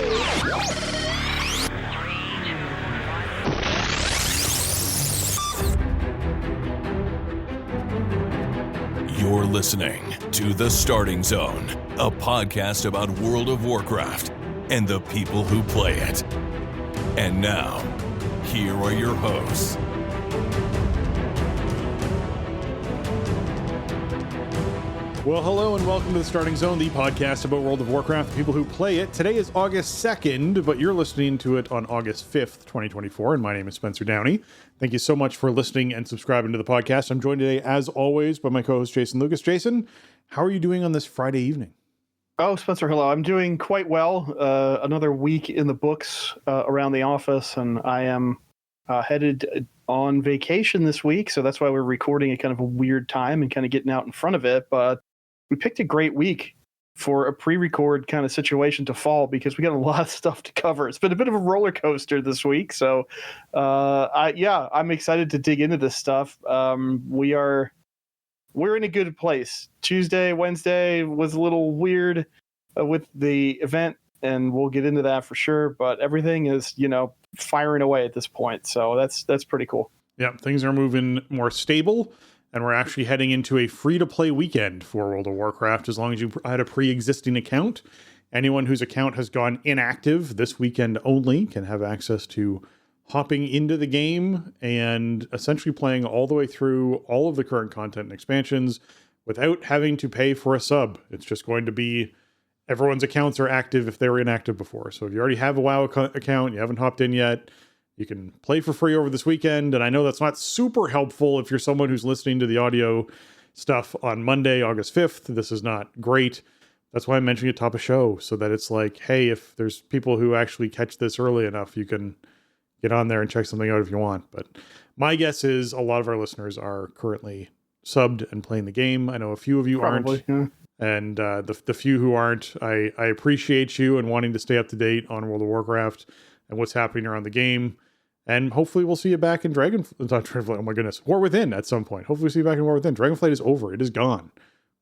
You're listening to The Starting Zone, a podcast about World of Warcraft and the people who play it. And now, here are your hosts. Well, hello and welcome to The Starting Zone, the podcast about World of Warcraft, the people who play it. Today is August 2nd, but you're listening to it on August 5th, 2024, and my name is Spencer Downey. Thank you so much for listening and subscribing to the podcast. I'm joined today, as always, by my co-host, Jason Lucas. Jason, how are you doing on this Friday evening? Oh, Spencer, hello. I'm doing quite well. Another week in the books around the office, and I am headed on vacation this week, so that's why we're recording at kind of a weird time and kind of getting out in front of it, but we picked a great week for a pre-record kind of situation to fall because we got a lot of stuff to cover. It's been a bit of a roller coaster this week. So, I'm excited to dig into this stuff. We're in a good place. Tuesday, Wednesday was a little weird with the event, and we'll get into that for sure. But everything is, firing away at this point. So that's pretty cool. Yeah, things are moving more stable. And we're actually heading into a free-to-play weekend for World of Warcraft. As long as you had a pre-existing account, anyone whose account has gone inactive this weekend only can have access to hopping into the game and essentially playing all the way through all of the current content and expansions without having to pay for a sub. It's just going to be everyone's accounts are active if they were inactive before. So if you already have a WoW account, you haven't hopped in yet, you can play for free over this weekend, and I know that's not super helpful if you're someone who's listening to the audio stuff on Monday, August 5th. This is not great. That's why I'm mentioning it top of show, so that it's like, hey, if there's people who actually catch this early enough, you can get on there and check something out if you want. But my guess is a lot of our listeners are currently subbed and playing the game. I know a few of you Probably, aren't. Yeah. And the few who aren't, I appreciate you and wanting to stay up to date on World of Warcraft and what's happening around the game. And hopefully we'll see you back in Dragonflight. Oh my goodness. War Within at some point. Hopefully we'll see you back in War Within. Dragonflight is over. It is gone.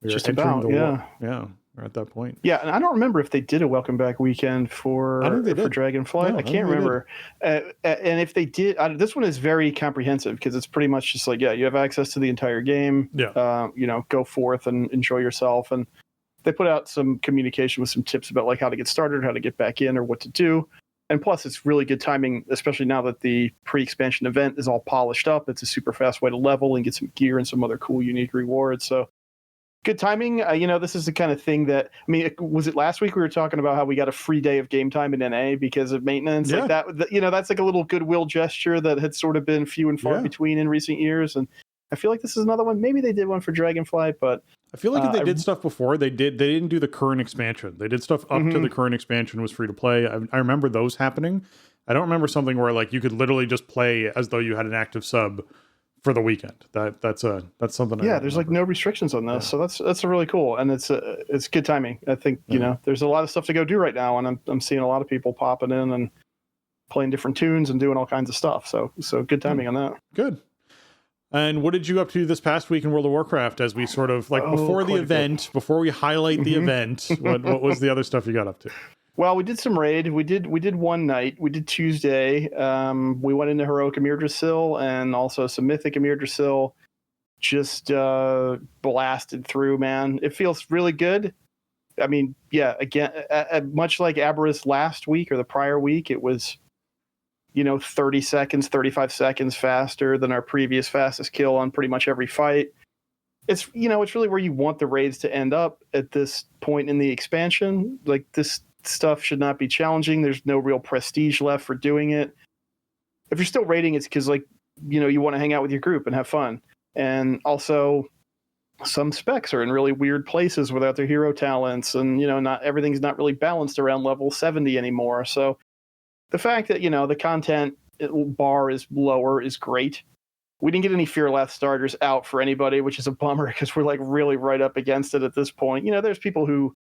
Just about, yeah. Yeah, we're at that point. Yeah, and I don't remember if they did a welcome back weekend for Dragonflight. No, I can't remember. And if they did, this one is very comprehensive because it's pretty much just like, you have access to the entire game. Yeah. Go forth and enjoy yourself. And they put out some communication with some tips about like how to get started, how to get back in, or what to do. And plus, it's really good timing, especially now that the pre-expansion event is all polished up. It's a super fast way to level and get some gear and some other cool, unique rewards. So good timing. This is the kind of thing that, was it last week we were talking about how we got a free day of game time in NA because of maintenance? Yeah. Like that, that's like a little goodwill gesture that had sort of been few and far between in recent years. And I feel like this is another one. Maybe they did one for Dragonflight, but I feel like if they did stuff before, they didn't do the current expansion. They did stuff up to the current expansion was free to play. I remember those happening. I don't remember something where like you could literally just play as though you had an active sub for the weekend. That's something. Yeah, there's like no restrictions on this, so that's really cool, and it's good timing. I think there's a lot of stuff to go do right now, and I'm seeing a lot of people popping in and playing different tunes and doing all kinds of stuff. So good timing on that. Good. And what did you up to this past week in World of Warcraft as we sort of like before the event, before we highlight the event, what was the other stuff you got up to? Well, we did some raid. We did one night. We did Tuesday. We went into Heroic Yggdrasil and also some Mythic Yggdrasil. Just blasted through, man. It feels really good. Again, much like Aberrus last week or the prior week, it was 30 seconds, 35 seconds faster than our previous fastest kill on pretty much every fight. It's, it's really where you want the raids to end up at this point in the expansion. Like, this stuff should not be challenging. There's no real prestige left for doing it. If you're still raiding, it's because, you want to hang out with your group and have fun. And also, some specs are in really weird places without their hero talents. And, not everything's not really balanced around level 70 anymore. So, the fact that, the content bar is lower is great. We didn't get any Fearlath starters out for anybody, which is a bummer because we're like really right up against it at this point. There's people who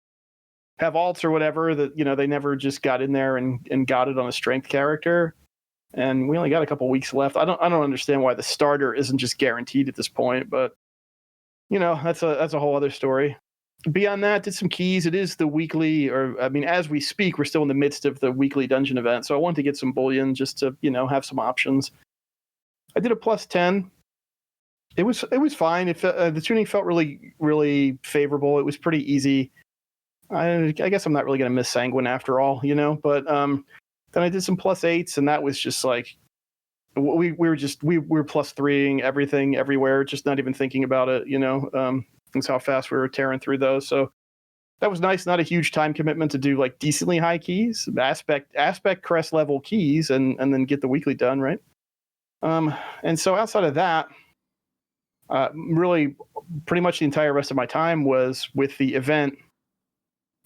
have alts or whatever that, they never just got in there and got it on a strength character. And we only got a couple weeks left. I don't understand why the starter isn't just guaranteed at this point, but that's a whole other story. beyond that, did some keys. It is the weekly, or I mean, as we speak, we're still in the midst of the weekly dungeon event. So I wanted to get some bullion just to, have some options. I did a +10. It was fine. The tuning felt really, really favorable. It was pretty easy. I guess I'm not really going to miss Sanguine after all, but then I did some +8s, and that was just like, we were +3ing everything everywhere, just not even thinking about it, That's how fast we were tearing through those. So that was nice. Not a huge time commitment to do like decently high keys, aspect crest level keys, and then get the weekly done, right? And so outside of that, really pretty much the entire rest of my time was with the event.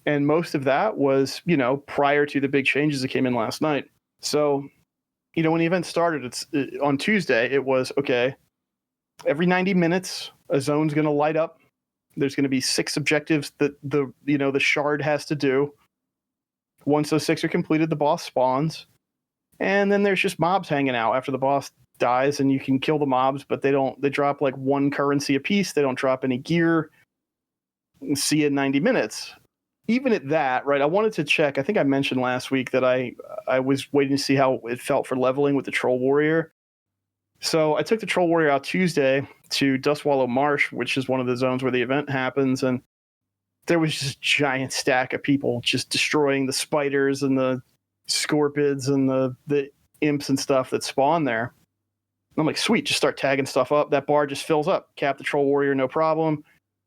And most of that was, prior to the big changes that came in last night. So, when the event started, on Tuesday, it was, okay, every 90 minutes, a zone's going to light up. There's going to be 6 objectives that the shard has to do. Once those 6 are completed, the boss spawns. And then there's just mobs hanging out after the boss dies, and you can kill the mobs, but they drop like 1 currency a piece. They don't drop any gear. See you in 90 minutes. Even at that, right, I wanted to check. I think I mentioned last week that I was waiting to see how it felt for leveling with the Troll Warrior. So I took the Troll Warrior out Tuesday to Dustwallow Marsh, which is one of the zones where the event happens, and there was just a giant stack of people just destroying the spiders and the scorpids and the imps and stuff that spawn there. And I'm like, sweet, just start tagging stuff up. That bar just fills up. Cap the Troll Warrior, no problem.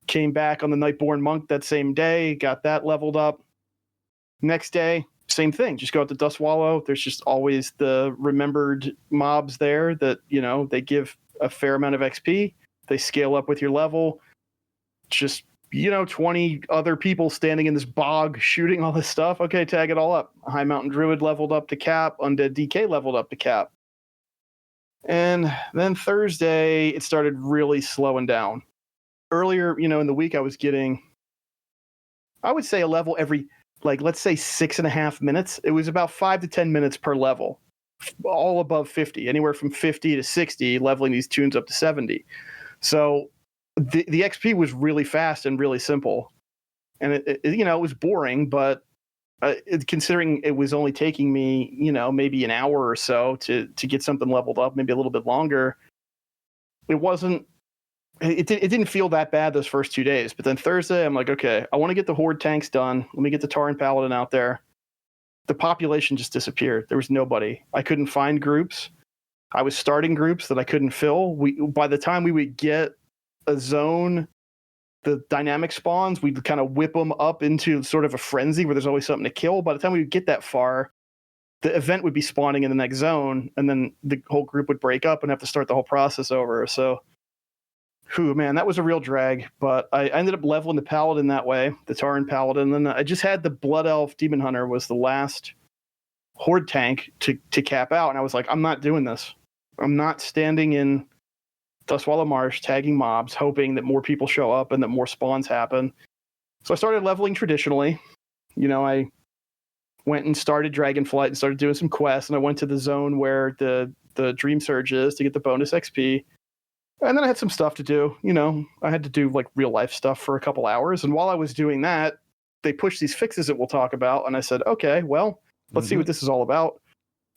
Came back on the Nightborn Monk that same day, got that leveled up. Next day, same thing. Just go out to Dustwallow. There's just always the remembered mobs there that, they give a fair amount of XP. They scale up with your level. Just, 20 other people standing in this bog shooting all this stuff. Okay, tag it all up. High Mountain Druid leveled up to cap. Undead DK leveled up to cap. And then Thursday, it started really slowing down. Earlier, in the week, I was getting, I would say, a level every, let's say 6.5 minutes. It was about 5 to 10 minutes per level, all above 50, anywhere from 50 to 60, leveling these tunes up to 70. So the XP was really fast and really simple. And it was boring, but considering it was only taking me, maybe an hour or so to get something leveled up, maybe a little bit longer, it didn't feel that bad those first 2 days. But then Thursday, I'm like, okay, I want to get the Horde tanks done. Let me get the Tauren Paladin out there. The population just disappeared. There was nobody. I couldn't find groups. I was starting groups that I couldn't fill. By the time we would get a zone, the dynamic spawns, we'd kind of whip them up into sort of a frenzy where there's always something to kill. By the time we would get that far, the event would be spawning in the next zone, and then the whole group would break up and have to start the whole process over. So, man, that was a real drag. But I ended up leveling the Paladin that way, the Tauren Paladin. And then I just had the Blood Elf Demon Hunter was the last Horde tank to cap out. And I was like, I'm not doing this. I'm not standing in Dustwallow Marsh tagging mobs, hoping that more people show up and that more spawns happen. So I started leveling traditionally. I went and started Dragonflight and started doing some quests. And I went to the zone where the Dream Surge is to get the bonus XP. And then I had some stuff to do. I had to do real life stuff for a couple hours. And while I was doing that, they pushed these fixes that we'll talk about. And I said, okay, well, let's see what this is all about.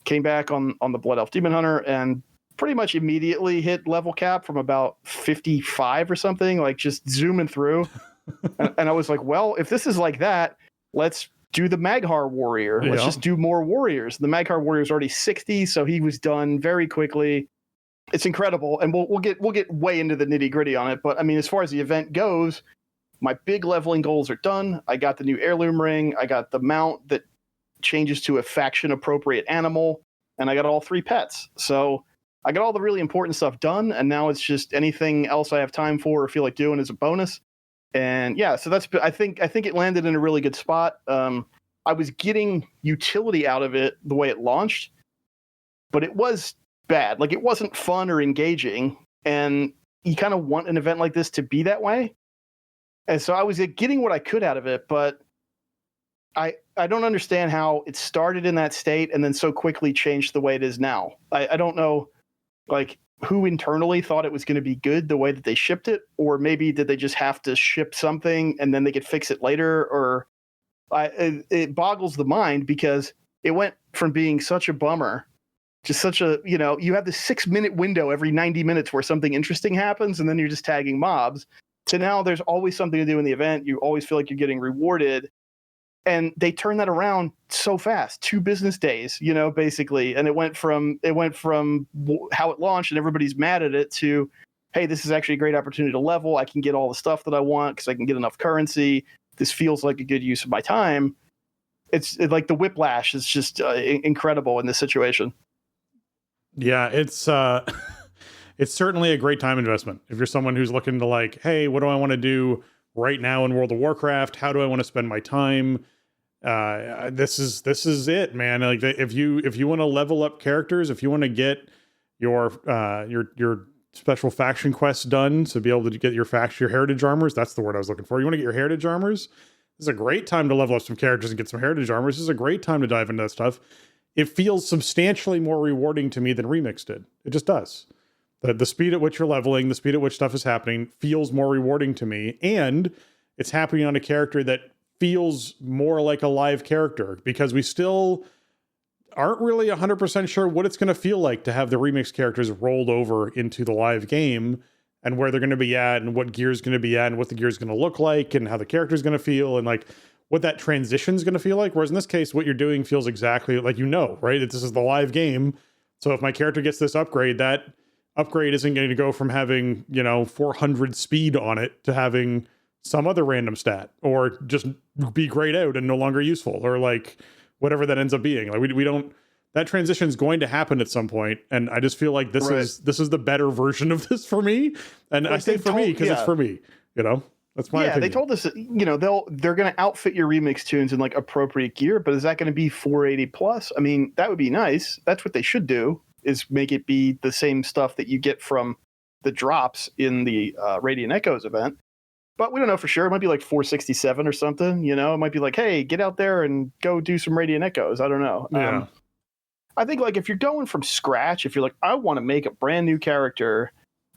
Came back on the Blood Elf Demon Hunter and pretty much immediately hit level cap from about 55 or something, just zooming through. and I was like, well, if this is like that, let's do the Maghar Warrior. Let's just do more warriors. The Maghar Warrior is already 60, so he was done very quickly. It's incredible, and we'll get way into the nitty gritty on it. But I mean, as far as the event goes, my big leveling goals are done. I got the new heirloom ring. I got the mount that changes to a faction appropriate animal, and I got all 3 pets. So I got all the really important stuff done, and now it's just anything else I have time for or feel like doing is a bonus. And yeah, so I think it landed in a really good spot. I was getting utility out of it the way it launched, but it was bad. It wasn't fun or engaging, and you kind of want an event like this to be that way. And so I was getting what I could out of it, but I don't understand how it started in that state and then so quickly changed the way it is now. I don't know. who internally thought it was going to be good the way that they shipped it, or maybe did they just have to ship something and then they could fix it later? Or it boggles the mind, because it went from being such a bummer, just such a, you have this 6-minute window every 90 minutes where something interesting happens, and then you're just tagging mobs, to now there's always something to do in the event. You always feel like you're getting rewarded. And they turned that around so fast, 2 business days, basically. And it went from how it launched and everybody's mad at it to, hey, this is actually a great opportunity to level. I can get all the stuff that I want because I can get enough currency. This feels like a good use of my time. It's like the whiplash is just incredible in this situation. Yeah, it's it's certainly a great time investment. If you're someone who's looking to like, hey, what do I want to do right now in World of Warcraft? How do I want to spend my time? This is it, man. Like, if you want to level up characters, if you want to get your special faction quests done to be able to get your heritage armors, that's the word I was looking for. You want to get your heritage armors? This is a great time to level up some characters and get some heritage armors. This is a great time to dive into that stuff. It feels substantially more rewarding to me than Remix did. It just does. The speed at which you're leveling, the speed at which stuff is happening feels more rewarding to me. And it's happening on a character that feels more like a live character, because we still aren't really 100% sure what it's going to feel like to have the Remix characters rolled over into the live game, and where they're going to be at, and what gear is going to be at, and what the gear is going to look like, and how the character is going to feel, and like what that transition is going to feel like. Whereas in this case, what you're doing feels exactly like, right? This is the live game. So if my character gets this upgrade, that upgrade isn't going to go from having, 400 speed on it to having some other random stat, or just be grayed out and no longer useful, or like whatever that ends up being. Like we don't, that transition is going to happen at some point, and I just feel like this is the better version of this for me. And I say for me because it's for me, That's my opinion. They told us, they're going to outfit your Remix tunes in like appropriate gear, but is that going to be 480 plus? I mean, that would be nice. That's what they should do, is make it be the same stuff that you get from the drops in the Radiant Echoes event. But we don't know for sure. It might be like 467 or something, It might be like, hey, get out there and go do some Radiant Echoes. I don't know. Yeah. I think like if you're going from scratch, if you're like, I want to make a brand new character,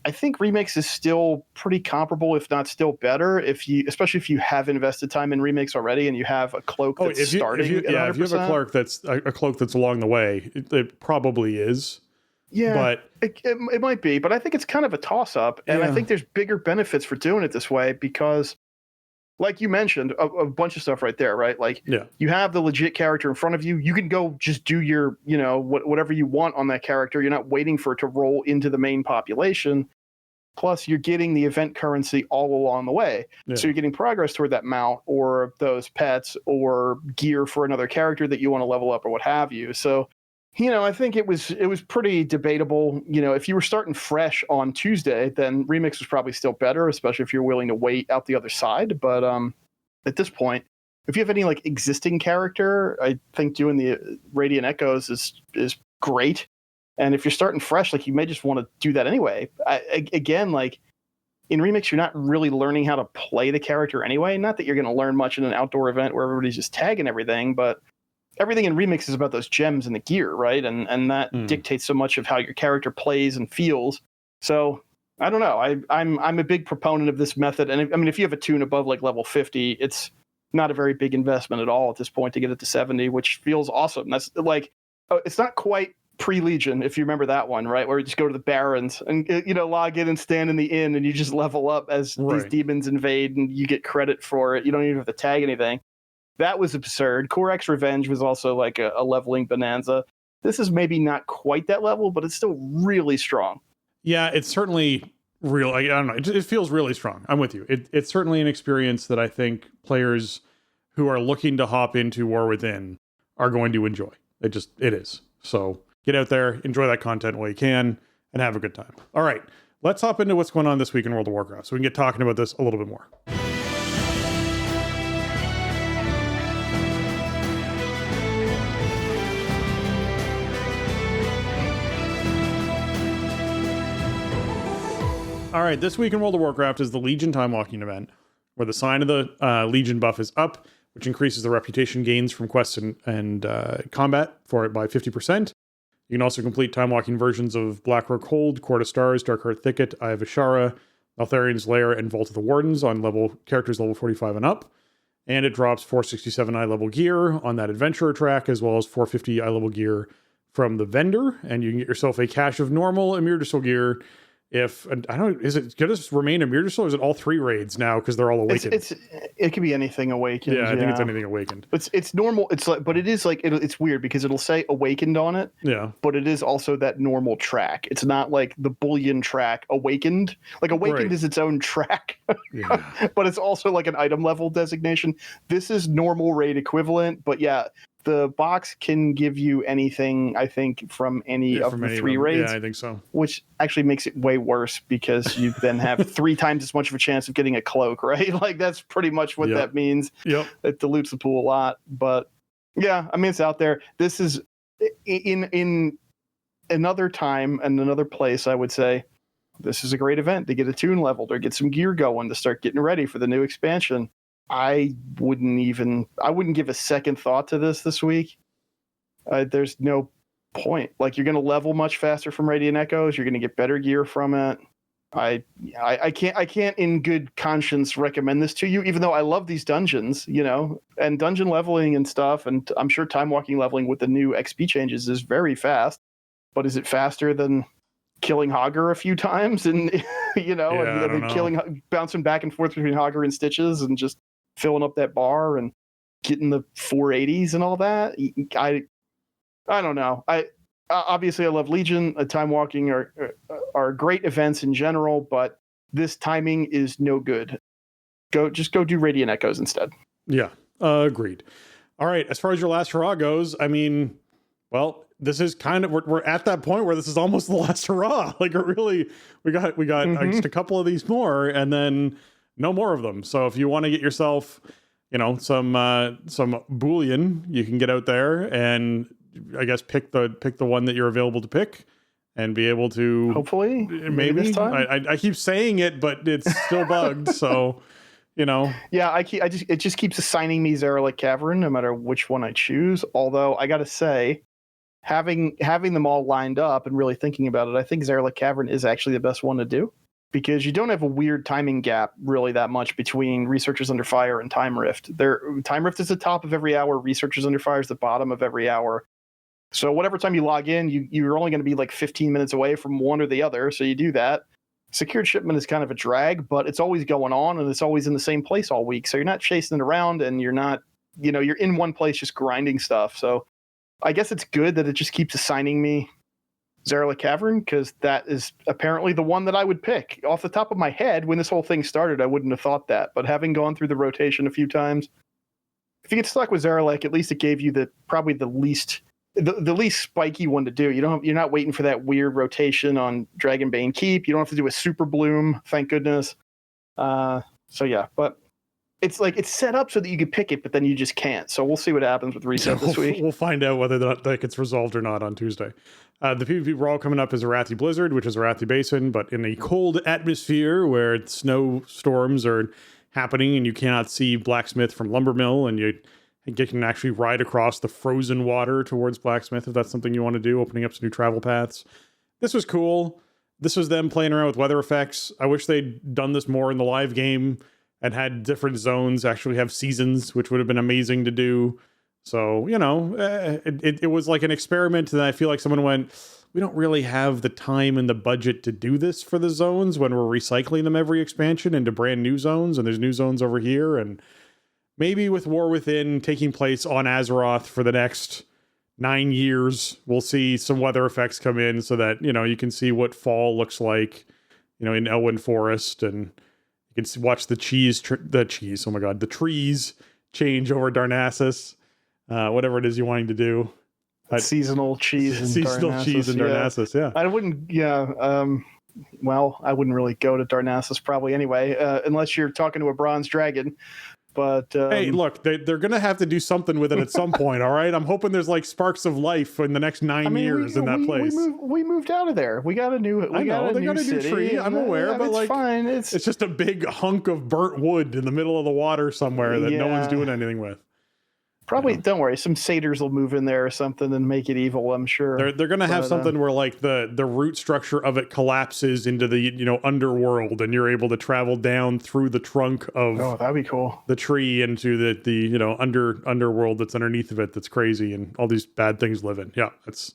I think Remix is still pretty comparable, if not still better, especially if you have invested time in Remix already and you have a cloak that's starting. If you have a cloak that's along the way, it probably is. Yeah, but it might be, but I think it's kind of a toss-up, and I think there's bigger benefits for doing it this way, because, like you mentioned, a bunch of stuff right there, right? Like, you have the legit character in front of you. You can go just do your, whatever you want on that character. You're not waiting for it to roll into the main population. Plus, you're getting the event currency all along the way. Yeah. So you're getting progress toward that mount or those pets or gear for another character that you want to level up or what have you. So, I think it was pretty debatable. If you were starting fresh on Tuesday, then Remix was probably still better, especially if you're willing to wait out the other side. But at this point, if you have any like existing character, I think doing the Radiant Echoes is great. And if you're starting fresh, like, you may just want to do that anyway. Again, like in Remix, you're not really learning how to play the character anyway. Not that you're going to learn much in an outdoor event where everybody's just tagging everything, but everything in Remix is about those gems and the gear, right? And that dictates so much of how your character plays and feels. So I don't know. I'm a big proponent of this method. And I mean, if you have a tune above like level 50, it's not a very big investment at all at this point to get it to 70, which feels awesome. That's like, it's not quite pre-Legion, if you remember that one, right? Where you just go to the Barrens and, log in and stand in the inn and you just level up as these demons invade and you get credit for it. You don't even have to tag anything. That was absurd. Korak's Revenge was also like a leveling bonanza. This is maybe not quite that level, but it's still really strong. Yeah, it's certainly real. I don't know. It feels really strong. I'm with you. It's certainly an experience that I think players who are looking to hop into War Within are going to enjoy. It is. So get out there, enjoy that content while you can, and have a good time. All right, let's hop into what's going on this week in World of Warcraft so we can get talking about this a little bit more. All right, this week in World of Warcraft is the Legion Time Walking event, where the sign of the Legion buff is up, which increases the reputation gains from quests and combat for it by 50%. You can also complete time-walking versions of Blackrock Hold, Court of Stars, Darkheart Thicket, Eye of Ashara, Maltharian's Lair, and Vault of the Wardens on characters level 45 and up. And it drops 467 eye level gear on that adventurer track, as well as 450 eye level gear from the vendor. And you can get yourself a cache of normal Emirdasil gear. If, I don't know, is it going to remain Emirdasil, or is it all 3 raids now because they're all awakened? It could be anything awakened. Yeah, I think it's anything awakened. It's normal. It's like, but it is like, it's weird because it'll say awakened on it. Yeah. But it is also that normal track. It's not like the Bullion track awakened. Like awakened is its own track. Yeah. But it's also like an item level designation. This is normal raid equivalent, but yeah. The box can give you anything, I think, from any of the 3 raids. Yeah, I think so. Which actually makes it way worse because you then have 3 times as much of a chance of getting a cloak, right? Like, that's pretty much what that means. Yep. It dilutes the pool a lot. But, yeah, I mean, it's out there. This is, in another time and another place, I would say, this is a great event to get a tune leveled or get some gear going to start getting ready for the new expansion. I wouldn't give a second thought to this week. There's no point. Like, you're going to level much faster from Radiant Echoes. You're going to get better gear from it. I can't in good conscience recommend this to you, even though I love these dungeons, and dungeon leveling and stuff. And I'm sure time walking leveling with the new XP changes is very fast, but is it faster than killing Hogger a few times and, bouncing back and forth between Hogger and Stitches and just filling up that bar and getting the 480s and all that? I don't know. Obviously I love Legion. Time walking are great events in general, but this timing is no good. Just go do Radiant Echoes instead. Yeah, agreed. All right, as far as your last hurrah goes, I mean, well, this is kind of, we're at that point where this is almost the last hurrah. Like, we got just a couple of these more, and then no more of them. So if you want to get yourself, some Bullion, you can get out there and I guess pick the one that you're available to pick and be able to hopefully maybe this time. I keep saying it, but it's still bugged. So, yeah, it just keeps assigning me Zarelek Cavern no matter which one I choose. Although I got to say, having them all lined up and really thinking about it, I think Zarelek Cavern is actually the best one to do, because you don't have a weird timing gap really that much between Researchers Under Fire and Time Rift. Time Rift is the top of every hour. Researchers Under Fire is the bottom of every hour. So whatever time you log in, you're only going to be like 15 minutes away from one or the other. So you do that. Secured shipment is kind of a drag, but it's always going on and it's always in the same place all week. So you're not chasing it around and you're not, you're in one place just grinding stuff. So I guess it's good that it just keeps assigning me Zarelek Cavern, because that is apparently the one that I would pick. Off the top of my head, when this whole thing started, I wouldn't have thought that. But having gone through the rotation a few times, if you get stuck with Zarelek, at least it gave you probably the least spiky one to do. You're not waiting for that weird rotation on Dragonbane Keep. You don't have to do a super bloom, thank goodness. So yeah, but it's like it's set up so that you could pick it, but then you just can't. So we'll see what happens with reset this week. We'll find out whether that gets resolved or not on Tuesday. The PvP brawl coming up is Arathi Blizzard, which is Arathi Basin, but in a cold atmosphere where snowstorms are happening and you cannot see Blacksmith from Lumbermill, and you can actually ride across the frozen water towards Blacksmith if that's something you want to do, opening up some new travel paths. This was cool. This was them playing around with weather effects. I wish they'd done this more in the live game and had different zones actually have seasons, which would have been amazing to do. So, it was like an experiment, and I feel like someone went, we don't really have the time and the budget to do this for the zones when we're recycling them every expansion into brand new zones, and there's new zones over here, and maybe with War Within taking place on Azeroth for the next 9 years, we'll see some weather effects come in so that, you can see what fall looks like, in Elwyn Forest, and you can watch the trees change over Darnassus, whatever it is you're wanting to do. Seasonal cheese in Darnassus, yeah. I wouldn't, I wouldn't really go to Darnassus probably anyway, unless you're talking to a bronze dragon. But hey, look, they're going to have to do something with it at some point, all right? I'm hoping there's like sparks of life in the next 9 years in that place. We moved out of there. We got a new they got a new tree. I'm aware, but it's fine. It's just a big hunk of burnt wood in the middle of the water somewhere that no one's doing anything with. Probably, don't worry. Some satyrs will move in there or something and make it evil, I'm sure. They're going to have something where like the root structure of it collapses into the, underworld, and you're able to travel down through the trunk of that'd be cool. The tree into the underworld that's underneath of it. That's crazy, and all these bad things live in. Yeah, that's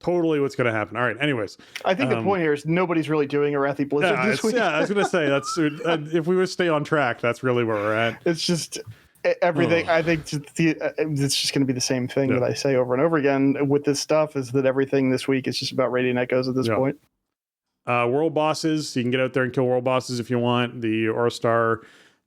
totally what's going to happen. All right. Anyways, I think the point here is nobody's really doing Arathi Blizzard this week. Yeah, I was going to say that's if we would stay on track, that's really where we're at. It's just everything. I think it's just going to be the same thing that I say over and over again with this stuff, is that everything this week is just about Radiant Echoes at this point. World bosses, you can get out there and kill world bosses if you want. The Orostar,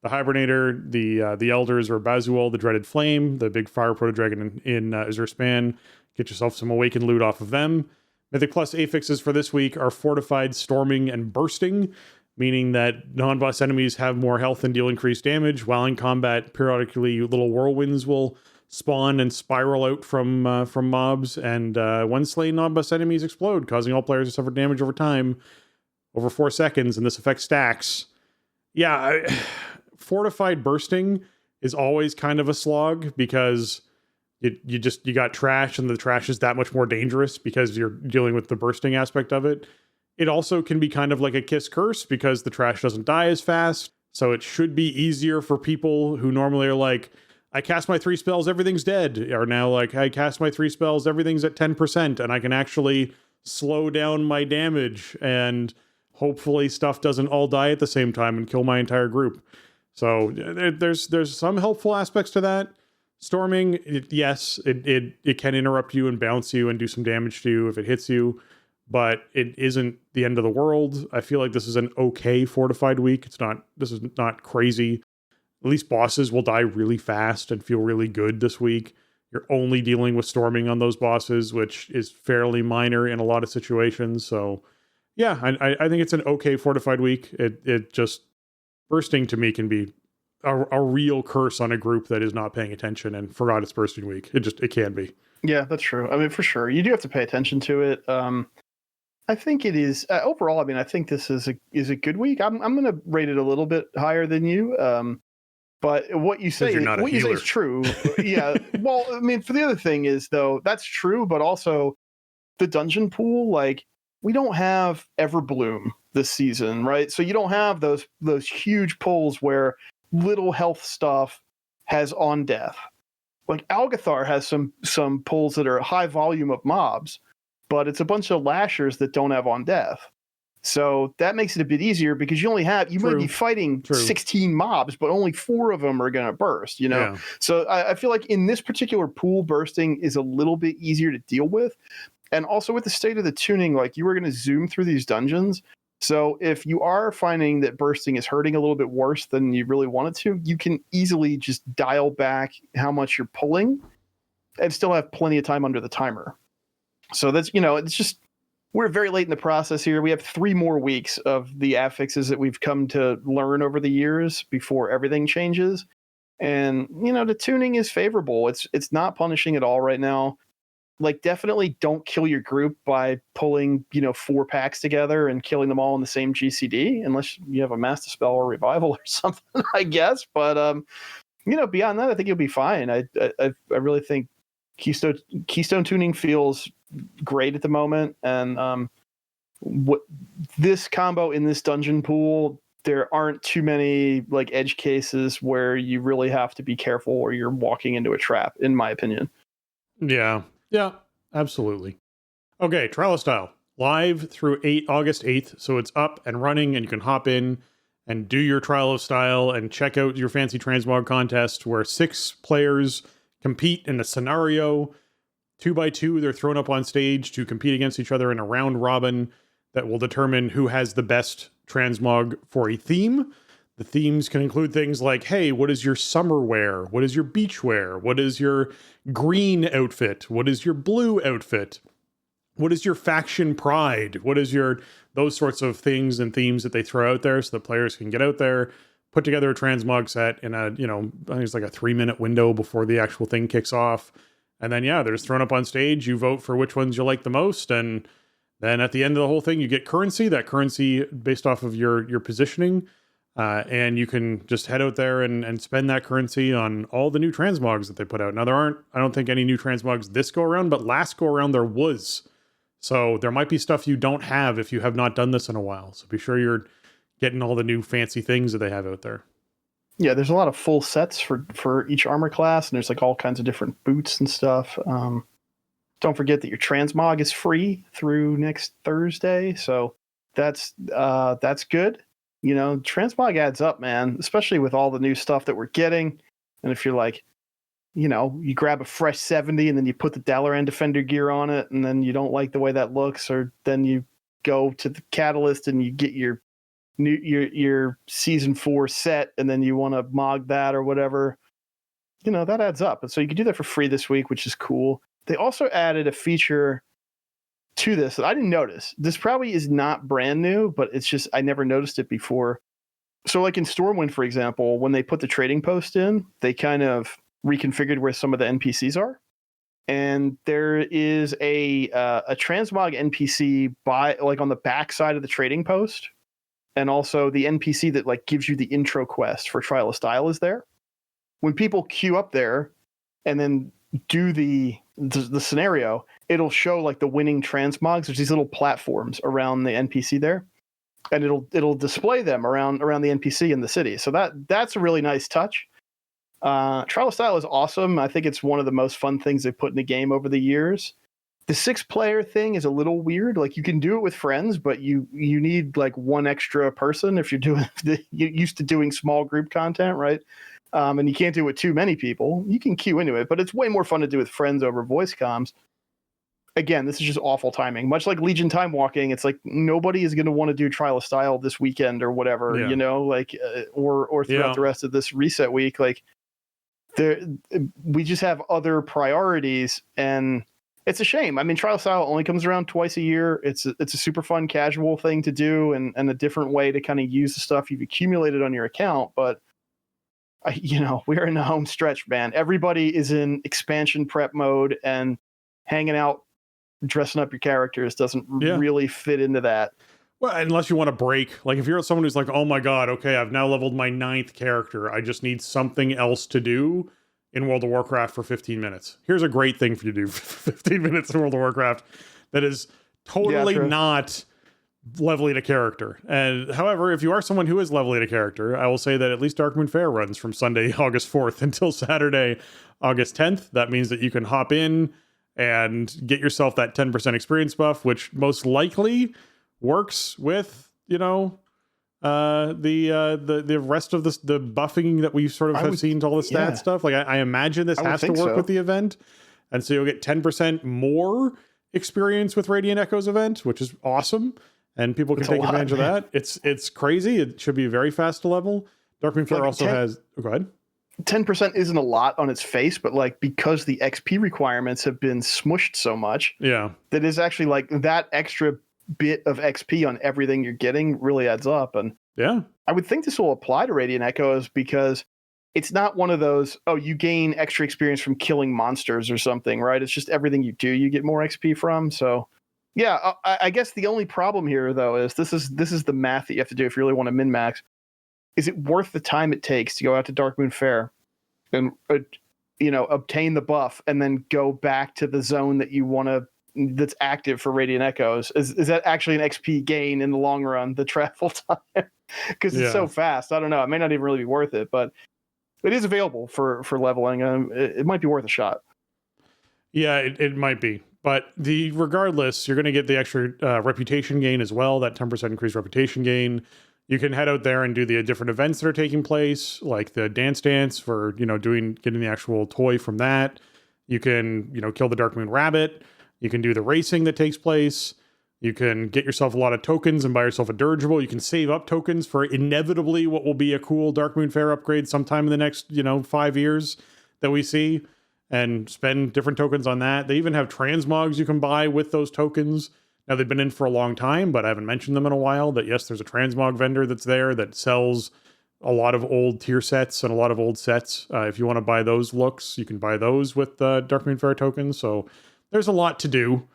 the Hibernator, the Elders, or Bazuol, the Dreaded Flame, the big fire proto-dragon in Azurspan. Get yourself some Awakened loot off of them. Mythic Plus affixes for this week are Fortified, Storming, and Bursting, meaning that non-boss enemies have more health and deal increased damage. While in combat, periodically little whirlwinds will spawn and spiral out from mobs, and when slain, non-boss enemies explode, causing all players to suffer damage over time, over 4 seconds, and this effect stacks. Fortified Bursting is always kind of a slog, because you got trash, and the trash is that much more dangerous because you're dealing with the bursting aspect of it. It also can be kind of like a Kiss Curse, because the trash doesn't die as fast. So it should be easier for people who normally are like, I cast my 3 spells, everything's dead, are now like, I cast my 3 spells, everything's at 10%, and I can actually slow down my damage, and hopefully stuff doesn't all die at the same time and kill my entire group. So there's some helpful aspects to that. Storming, it can interrupt you and bounce you and do some damage to you if it hits you, but it isn't the end of the world. I feel like this is an okay fortified week. This is not crazy. At least bosses will die really fast and feel really good this week. You're only dealing with storming on those bosses, which is fairly minor in a lot of situations. So yeah, I think it's an okay fortified week. It just, bursting to me can be a real curse on a group that is not paying attention and forgot it's bursting week. It can be. Yeah, that's true. I mean, for sure, you do have to pay attention to it. I think it is overall. I mean, I think this is a good week. I'm going to rate it a little bit higher than you. But what you say is true. Yeah. Well, I mean, for the other thing is though, that's true, but also the dungeon pool, like, we don't have Everbloom this season, right? So you don't have those huge pulls where little health stuff has on death. Like Algathar has some pulls that are high volume of mobs, but it's a bunch of lashers that don't have on death. So that makes it a bit easier, because you might be fighting 16 mobs, but only 4 of them are going to burst, Yeah. So I feel like in this particular pool, bursting is a little bit easier to deal with. And also with the state of the tuning, like, you were going to zoom through these dungeons. So if you are finding that bursting is hurting a little bit worse than you really want it to, you can easily just dial back how much you're pulling and still have plenty of time under the timer. So that's, it's just, we're very late in the process here. We have 3 more weeks of the affixes that we've come to learn over the years before everything changes. And, the tuning is favorable. It's not punishing at all right now. Like, definitely don't kill your group by pulling, 4 packs together and killing them all in the same GCD, unless you have a Master Spell or Revival or something, I guess. But, beyond that, I think you'll be fine. I really think Keystone tuning feels great at the moment. And what this combo in this dungeon pool, there aren't too many like edge cases where you really have to be careful or you're walking into a trap, in my opinion. Yeah, absolutely. Okay, Trial of Style, live through August 8th. So it's up and running, and you can hop in and do your Trial of Style and check out your fancy transmog contest, where 6 players compete in a scenario. 2x2, they're thrown up on stage to compete against each other in a round robin that will determine who has the best transmog for a theme. The themes can include things like, hey, what is your summer wear? What is your beach wear? What is your green outfit? What is your blue outfit? What is your faction pride? What is those sorts of things and themes that they throw out there so the players can get out there, put together a transmog set in I think it's like a 3-minute window before the actual thing kicks off. And then, they're just thrown up on stage. You vote for which ones you like the most. And then at the end of the whole thing, you get currency. That currency, based off of your positioning, And you can just head out there and spend that currency on all the new transmogs that they put out. Now, I don't think any new transmogs this go around, but last go around there was. So there might be stuff you don't have if you have not done this in a while. So be sure you're getting all the new fancy things that they have out there. Yeah, there's a lot of full sets for each armor class, and there's like all kinds of different boots and stuff. Don't forget that your transmog is free through next Thursday, so that's good. You know, transmog adds up, man, especially with all the new stuff that we're getting. And if you're like, you know, you grab a fresh 70 and then you put the Dalaran Defender gear on it, and then you don't like the way that looks, or then you go to the Catalyst and you get your season 4 set, and then you want to mog that or whatever, you know, that adds up. And so you can do that for free this week, which is cool. They also added a feature to this that I didn't notice. This probably is not brand new, but it's just I never noticed it before. So like in Stormwind, for example, when they put the trading post in, they kind of reconfigured where some of the NPCs are. And there is a transmog NPC on the back side of the trading post. And also the NPC that like gives you the intro quest for Trial of Style is there. When people queue up there and then do the scenario, it'll show like the winning transmogs. There's these little platforms around the NPC there, and it'll display them around the NPC in the city. So that's a really nice touch. Trial of Style is awesome. I think it's one of the most fun things they've put in the game over the years. The 6-player thing is a little weird. Like you can do it with friends, but you need like one extra person if you're you're used to doing small group content, right? And you can't do it with too many people. You can queue into it, but it's way more fun to do with friends over voice comms. Again, this is just awful timing. Much like Legion Time Walking, it's like nobody is going to want to do Trial of Style this weekend or whatever, you know, like or throughout the rest of this reset week. Like we just have other priorities, and it's a shame. I mean, Trial of Style only comes around twice a year. It's a super fun, casual thing to do, and a different way to kind of use the stuff you've accumulated on your account. But we're in the home stretch, man. Everybody is in expansion prep mode, and hanging out, dressing up your characters doesn't really fit into that. Well, unless you want to break. Like if you're someone who's like, oh my God, okay, I've now leveled my 9th character. I just need something else to do in World of Warcraft for 15 minutes. Here's a great thing for you to do for 15 minutes in World of Warcraft that is totally not leveling a character. And however, if you are someone who is leveling a character, I will say that at least Darkmoon Faire runs from Sunday, August 4th until Saturday, August 10th. That means that you can hop in and get yourself that 10% experience buff, which most likely works with, the rest of the buffing that we sort of have seen to all the stat stuff. Like I imagine this has to work with the event. And so you'll get 10% more experience with Radiant Echoes event, which is awesome. And people can take advantage of that. It's crazy. It should be very fast to level. Darkmoon Faire also has... go ahead. 10% isn't a lot on its face, but like because the XP requirements have been smushed so much, that is actually like that extra bit of XP on everything you're getting really adds up. And I would think this will apply to Radiant Echoes because it's not one of those, you gain extra experience from killing monsters or something, right? It's just everything you do, you get more XP from. So yeah, I guess the only problem here though is this is the math that you have to do if you really want to min-max. Is it worth the time it takes to go out to Darkmoon Faire and obtain the buff and then go back to the zone that you want to that's active for Radiant Echoes? Is that actually an XP gain in the long run, the travel time? Because it's so fast. I don't know. It may not even really be worth it, but it is available for leveling. It might be worth a shot. Yeah, it might be. But regardless, you're going to get the extra reputation gain as well, that 10% increased reputation gain. You can head out there and do the different events that are taking place, like the Dance for, getting the actual toy from that. You can, kill the Darkmoon Rabbit. You can do the racing that takes place. You can get yourself a lot of tokens and buy yourself a dirigible. You can save up tokens for inevitably what will be a cool Darkmoon Faire upgrade sometime in the next, 5 years that we see, and spend different tokens on that. They even have transmogs you can buy with those tokens. Now, they've been in for a long time, but I haven't mentioned them in a while. That yes, there's a transmog vendor that's there that sells a lot of old tier sets and a lot of old sets. If you want to buy those looks, you can buy those with Darkmoon Faire tokens. So there's a lot to do.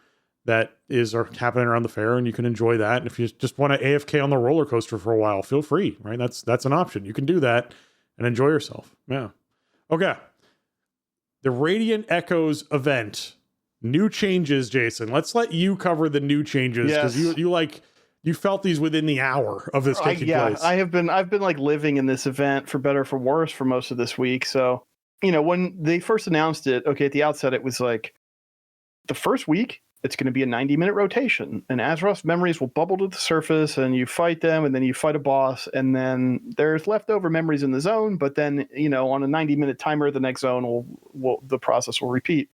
that are happening around the fair, and you can enjoy that. And if you just want to AFK on the roller coaster for a while, feel free, right? That's an option. You can do that and enjoy yourself. Yeah. Okay. The Radiant Echoes event. New changes, Jason. Let's let you cover the new changes, because you felt these within the hour of this taking place. I've been like living in this event for better or for worse for most of this week. So, when they first announced it, okay, at the outset, it was like the first week, it's going to be a 90-minute rotation, and Azeroth's memories will bubble to the surface, and you fight them, and then you fight a boss, and then there's leftover memories in the zone, but then, on a 90-minute timer, the next zone the process will repeat.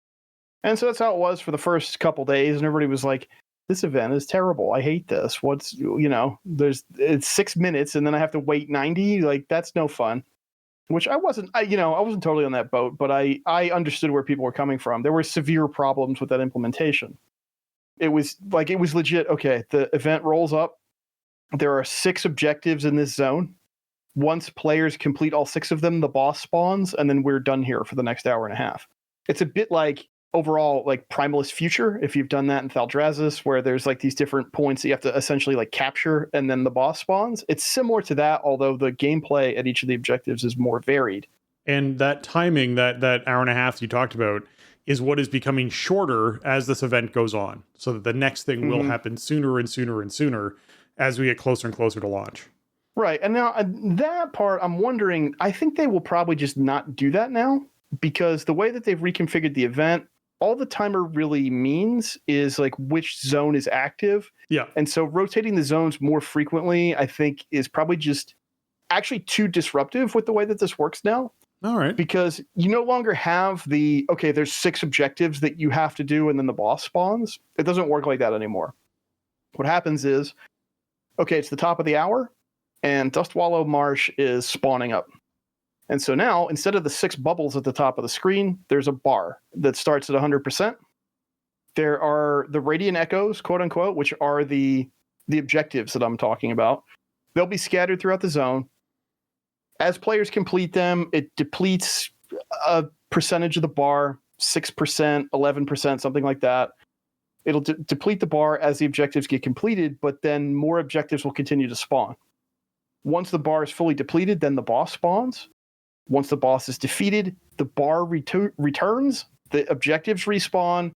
And so that's how it was for the first couple days, and everybody was like, this event is terrible. I hate this. It's 6 minutes, and then I have to wait 90. Like, that's no fun. Which I wasn't totally on that boat, but I understood where people were coming from. There were severe problems with that implementation. It was legit. Okay, the event rolls up. There are 6 objectives in this zone. Once players complete all 6 of them, the boss spawns, and then we're done here for the next hour and a half. It's a bit like overall like Primalist Future, if you've done that in Thaldraszus, where there's like these different points that you have to essentially like capture, and then the boss spawns. It's similar to that, although the gameplay at each of the objectives is more varied. And that timing, that hour and a half you talked about, is what is becoming shorter as this event goes on, so that the next thing will happen sooner and sooner and sooner as we get closer and closer to launch. Right. And now that part, I'm wondering, I think they will probably just not do that now, because the way that they've reconfigured the event, all the timer really means is like which zone is active. Yeah. And so rotating the zones more frequently, I think, is probably just actually too disruptive with the way that this works now. All right. Because you no longer have there's 6 objectives that you have to do and then the boss spawns. It doesn't work like that anymore. What happens is, okay, it's the top of the hour and Dustwallow Marsh is spawning up. And so now, instead of the 6 bubbles at the top of the screen, there's a bar that starts at 100%. There are the Radiant Echoes, quote unquote, which are the objectives that I'm talking about. They'll be scattered throughout the zone. As players complete them, it depletes a percentage of the bar, 6%, 11%, something like that. It'll deplete the bar as the objectives get completed, but then more objectives will continue to spawn. Once the bar is fully depleted, then the boss spawns. Once the boss is defeated, the bar returns, the objectives respawn.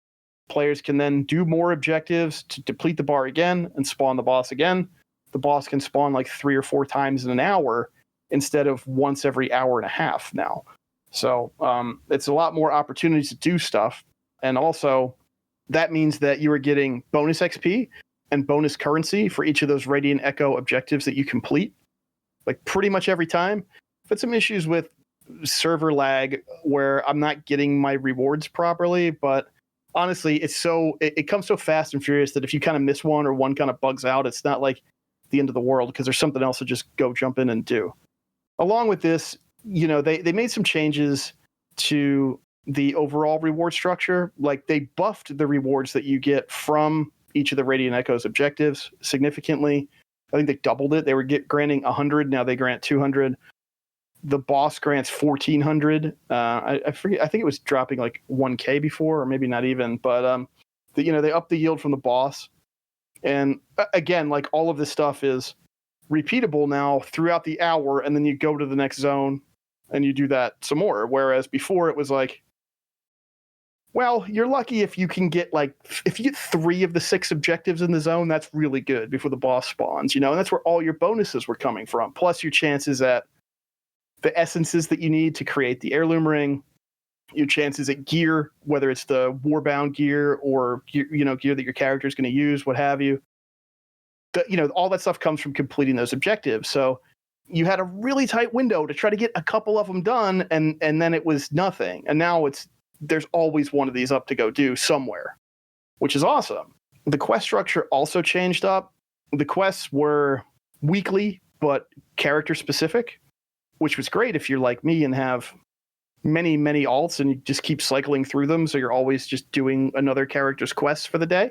Players can then do more objectives to deplete the bar again and spawn the boss again. The boss can spawn like 3 or 4 times in an hour instead of once every hour and a half now. So it's a lot more opportunities to do stuff. And also, that means that you are getting bonus XP and bonus currency for each of those Radiant Echo objectives that you complete, like pretty much every time. I've had some issues with server lag where I'm not getting my rewards properly, but honestly, it comes so fast and furious that if you kind of miss one or one kind of bugs out, it's not like the end of the world, because there's something else to just go jump in and do. Along with this, they made some changes to the overall reward structure. Like, they buffed the rewards that you get from each of the Radiant Echoes objectives significantly. I think they doubled it. They were granting 100. Now they grant 200. The boss grants 1,400. I forget. I think it was dropping like 1K before, or maybe not even. But they upped the yield from the boss. And again, like, all of this stuff is repeatable now throughout the hour, and then you go to the next zone and you do that some more. Whereas before it was like, well, you're lucky if you can get if you get 3 of the 6 objectives in the zone, that's really good before the boss spawns, and that's where all your bonuses were coming from. Plus your chances at the essences that you need to create the heirloom ring, your chances at gear, whether it's the warbound gear or gear that your character is going to use, what have you. All that stuff comes from completing those objectives. So you had a really tight window to try to get a couple of them done, and then it was nothing. And now there's always one of these up to go do somewhere, which is awesome. The quest structure also changed up. The quests were weekly, but character specific, which was great if you're like me and have many, many alts and you just keep cycling through them. So you're always just doing another character's quests for the day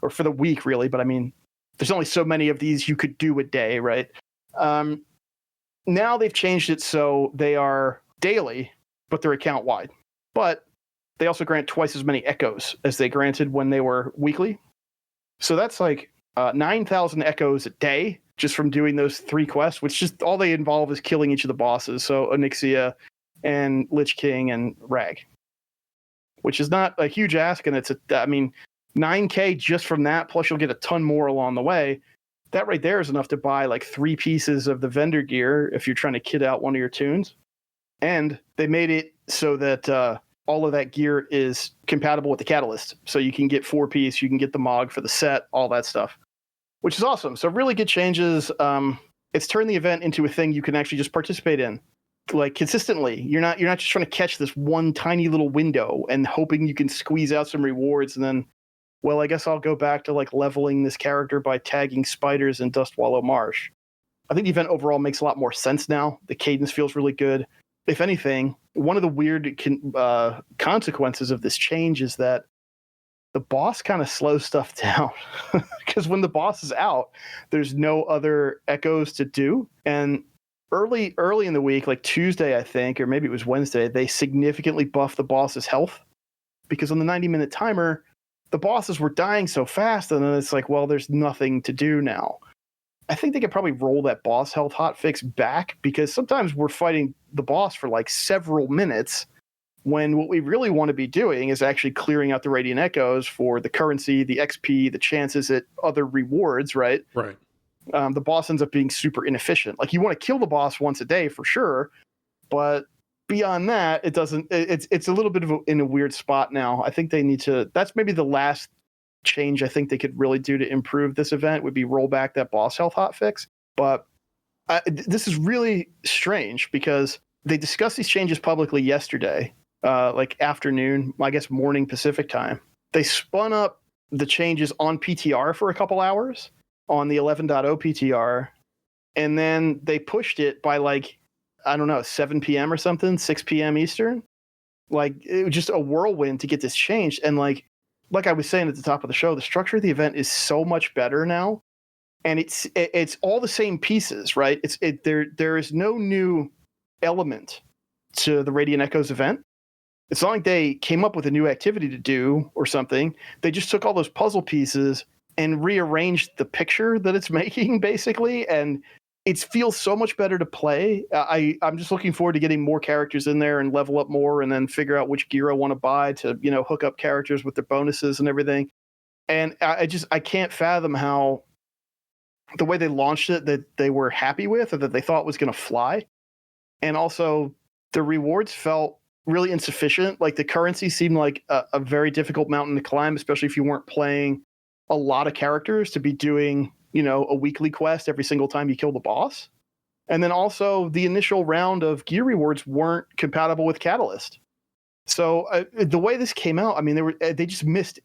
or for the week, really. But I mean, there's only so many of these you could do a day, right? Now they've changed it so they are daily, but they're account wide. But they also grant twice as many echoes as they granted when they were weekly. So that's like 9,000 echoes a day just from doing those 3 quests, which just all they involve is killing each of the bosses. So Onyxia and Lich King and Rag, which is not a huge ask. And it's 9K just from that. Plus you'll get a ton more along the way. That right there is enough to buy like 3 pieces of the vendor gear if you're trying to kit out one of your tunes. And they made it so that all of that gear is compatible with the Catalyst. So you can get 4-piece, you can get the Mog for the set, all that stuff, which is awesome. So really good changes. It's turned the event into a thing you can actually just participate in, like consistently. You're not just trying to catch this one tiny little window and hoping you can squeeze out some rewards and then, well, I guess I'll go back to like leveling this character by tagging spiders in Dustwallow Marsh. I think the event overall makes a lot more sense now. The cadence feels really good. If anything, one of the weird consequences of this change is that the boss kind of slows stuff down, because when the boss is out, there's no other echoes to do. And early in the week, like Tuesday, I think, or maybe it was Wednesday, they significantly buffed the boss's health, because on the 90-minute timer, the bosses were dying so fast, and then it's like, well, there's nothing to do now. I think they could probably roll that boss health hotfix back, because sometimes we're fighting the boss for like several minutes when what we really want to be doing is actually clearing out the Radiant Echoes for the currency, the XP, the chances at other rewards, right? Right. The boss ends up being super inefficient. Like, you want to kill the boss once a day for sure, but beyond that, it doesn't. It's a little bit of in a weird spot now. I think they need to. That's maybe the last change I think they could really do to improve this event would be roll back that boss health hotfix. But this is really strange because they discussed these changes publicly yesterday, like afternoon, I guess morning Pacific time. They spun up the changes on PTR for a couple hours on the 11.0 PTR, and then they pushed it by like, I don't know, 7 p.m. or something, 6 p.m. Eastern. Like, it was just a whirlwind to get this changed. And like I was saying at the top of the show, the structure of the event is so much better now, and it's all the same pieces, right? There is no new element to the Radiant Echoes event. It's not like they came up with a new activity to do or something. They just took all those puzzle pieces and rearranged the picture that it's making, basically, and it feels so much better to play. I'm just looking forward to getting more characters in there and level up more, and then figure out which gear I want to buy to, hook up characters with their bonuses and everything. And I can't fathom how the way they launched it that they were happy with, or that they thought was going to fly. And also the rewards felt really insufficient. Like, the currency seemed like a very difficult mountain to climb, especially if you weren't playing a lot of characters, to be doing a weekly quest every single time you kill the boss. And then also the initial round of gear rewards weren't compatible with Catalyst. So the way this came out, I mean, they just missed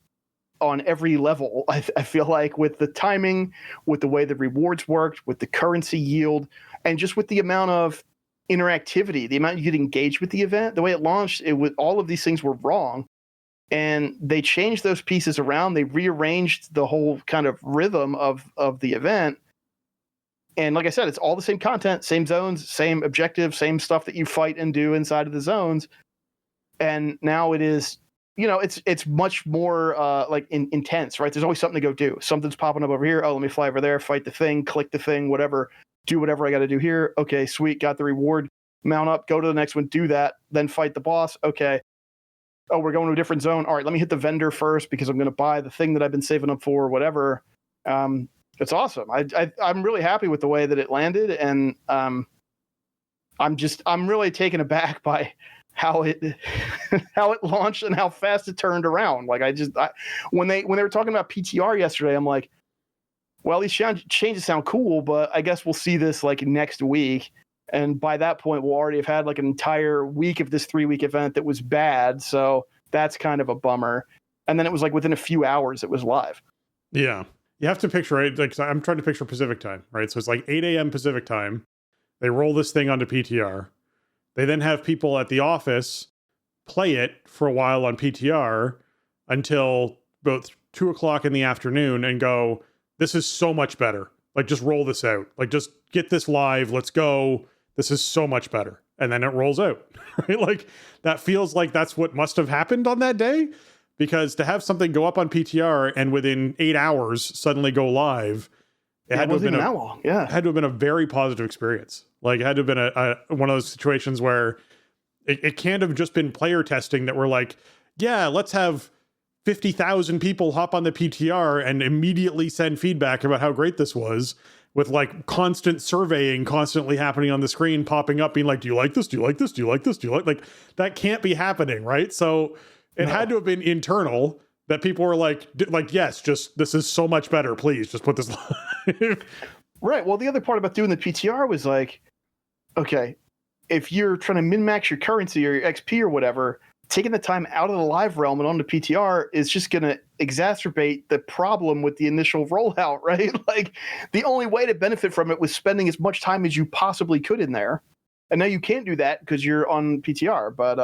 on every level. I feel like, with the timing, with the way the rewards worked, with the currency yield, and just with the amount of interactivity, the amount you could engage with the event, the way it launched, all of these things were wrong. And they changed those pieces around. They rearranged the whole kind of rhythm of the event. And like I said, it's all the same content, same zones, same objectives, same stuff that you fight and do inside of the zones. And now it is, it's much more intense, right? There's always something to go do. Something's popping up over here. Oh, let me fly over there, fight the thing, click the thing, whatever, do whatever I got to do here. Okay, sweet, got the reward. Mount up, go to the next one, do that, then fight the boss. Okay. Oh, we're going to a different zone. All right, let me hit the vendor first because I'm going to buy the thing that I've been saving up for, or whatever. It's awesome. I'm really happy with the way that it landed, and I'm really taken aback by how it launched and how fast it turned around. Like, when they were talking about PTR yesterday, I'm like, well, these changes sound cool, but I guess we'll see this like next week. And by that point, we'll already have had like an entire week of this 3-week event that was bad. So that's kind of a bummer. And then it was like within a few hours, it was live. Yeah. You have to picture, right? Like, I'm trying to picture Pacific time, right? So it's like 8 a.m. Pacific time. They roll this thing onto PTR. They then have people at the office play it for a while on PTR until about 2 o'clock in the afternoon and go, this is so much better. Like, just roll this out. Like, just get this live. Let's go. This is so much better. and then it rolls out, right? Like that feels like that's what must have happened on that day, because to have something go up on PTR and within 8 hours suddenly go live, it had to have been that long. Yeah. It had to have been a very positive experience. Like it had to have been a one of those situations where it can't have just been player testing that we're like, yeah, let's have 50,000 people hop on the PTR and immediately send feedback about how great this was, with like constant surveying constantly happening on the screen, popping up, being like, do you like this? Do you like this? Do you like this? Do you like that can't be happening, right? So it had to have been internal, that people were like, yes, just this is so much better. Please just put this live. Right. Well, the other part about doing the PTR was like, okay, if you're trying to min-max your currency or your XP or whatever, taking the time out of the live realm and onto PTR is just going to exacerbate the problem with the initial rollout, right? Like the only way to benefit from it was spending as much time as you possibly could in there. And now you can't do that because you're on PTR. But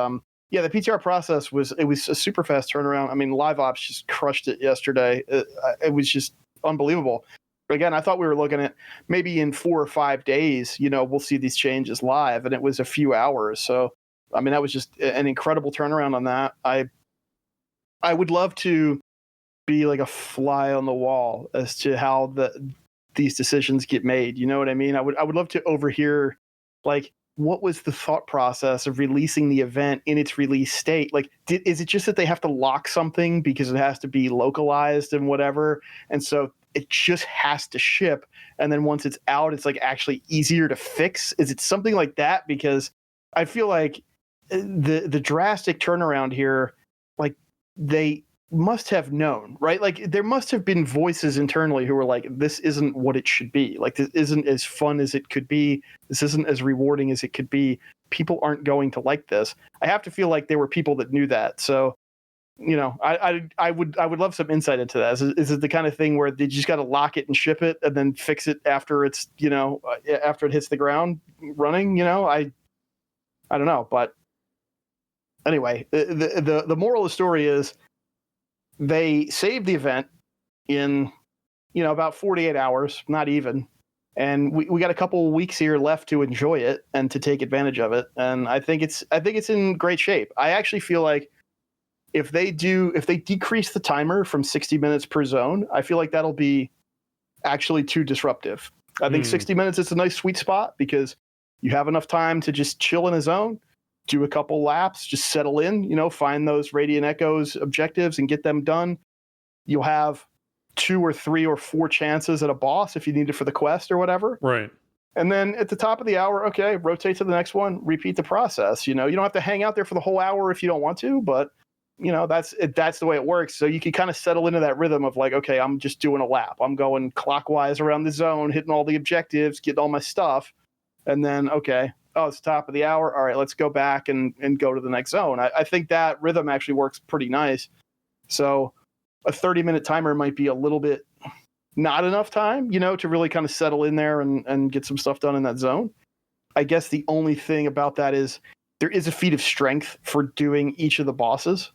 yeah, the PTR process was a super fast turnaround. I mean, Live Ops just crushed it yesterday. It was just unbelievable. But again, I thought we were looking at maybe in 4 or 5 days, we'll see these changes live, and it was a few hours. So I mean, that was just an incredible turnaround on that. I would love to be like a fly on the wall as to how these decisions get made. You know what I mean? I would love to overhear, like, what was the thought process of releasing the event in its release state? Like, is it just that they have to lock something because it has to be localized and whatever, and so it just has to ship, and then once it's out, it's like actually easier to fix? Is it something like that? Because I feel like the drastic turnaround here, like they must have known, right? Like there must have been voices internally who were like, this isn't what it should be. Like this isn't as fun as it could be. This isn't as rewarding as it could be. People aren't going to like this. I have to feel like there were people that knew that. So, I would love some insight into that. Is it the kind of thing where they just got to lock it and ship it and then fix it after it's, after it hits the ground running? I don't know, but anyway, the moral of the story is they saved the event in, about 48 hours, not even. And we got a couple of weeks here left to enjoy it and to take advantage of it. And I think it's in great shape. I actually feel like if they decrease the timer from 60 minutes per zone, I feel like that'll be actually too disruptive. I think 60 minutes is a nice sweet spot because you have enough time to just chill in a zone, do a couple laps, just settle in, find those Radiant Echoes objectives and get them done. You'll have 2 or 3 or 4 chances at a boss if you need it for the quest or whatever. Right. And then at the top of the hour, okay, rotate to the next one, repeat the process. You don't have to hang out there for the whole hour if you don't want to, but that's the way it works. So you can kind of settle into that rhythm of like, okay, I'm just doing a lap. I'm going clockwise around the zone, hitting all the objectives, getting all my stuff. And then, okay, it's top of the hour. All right, let's go back and go to the next zone. I think that rhythm actually works pretty nice. So a 30-minute timer might be a little bit not enough time, to really kind of settle in there and get some stuff done in that zone. I guess the only thing about that is there is a feat of strength for doing each of the bosses.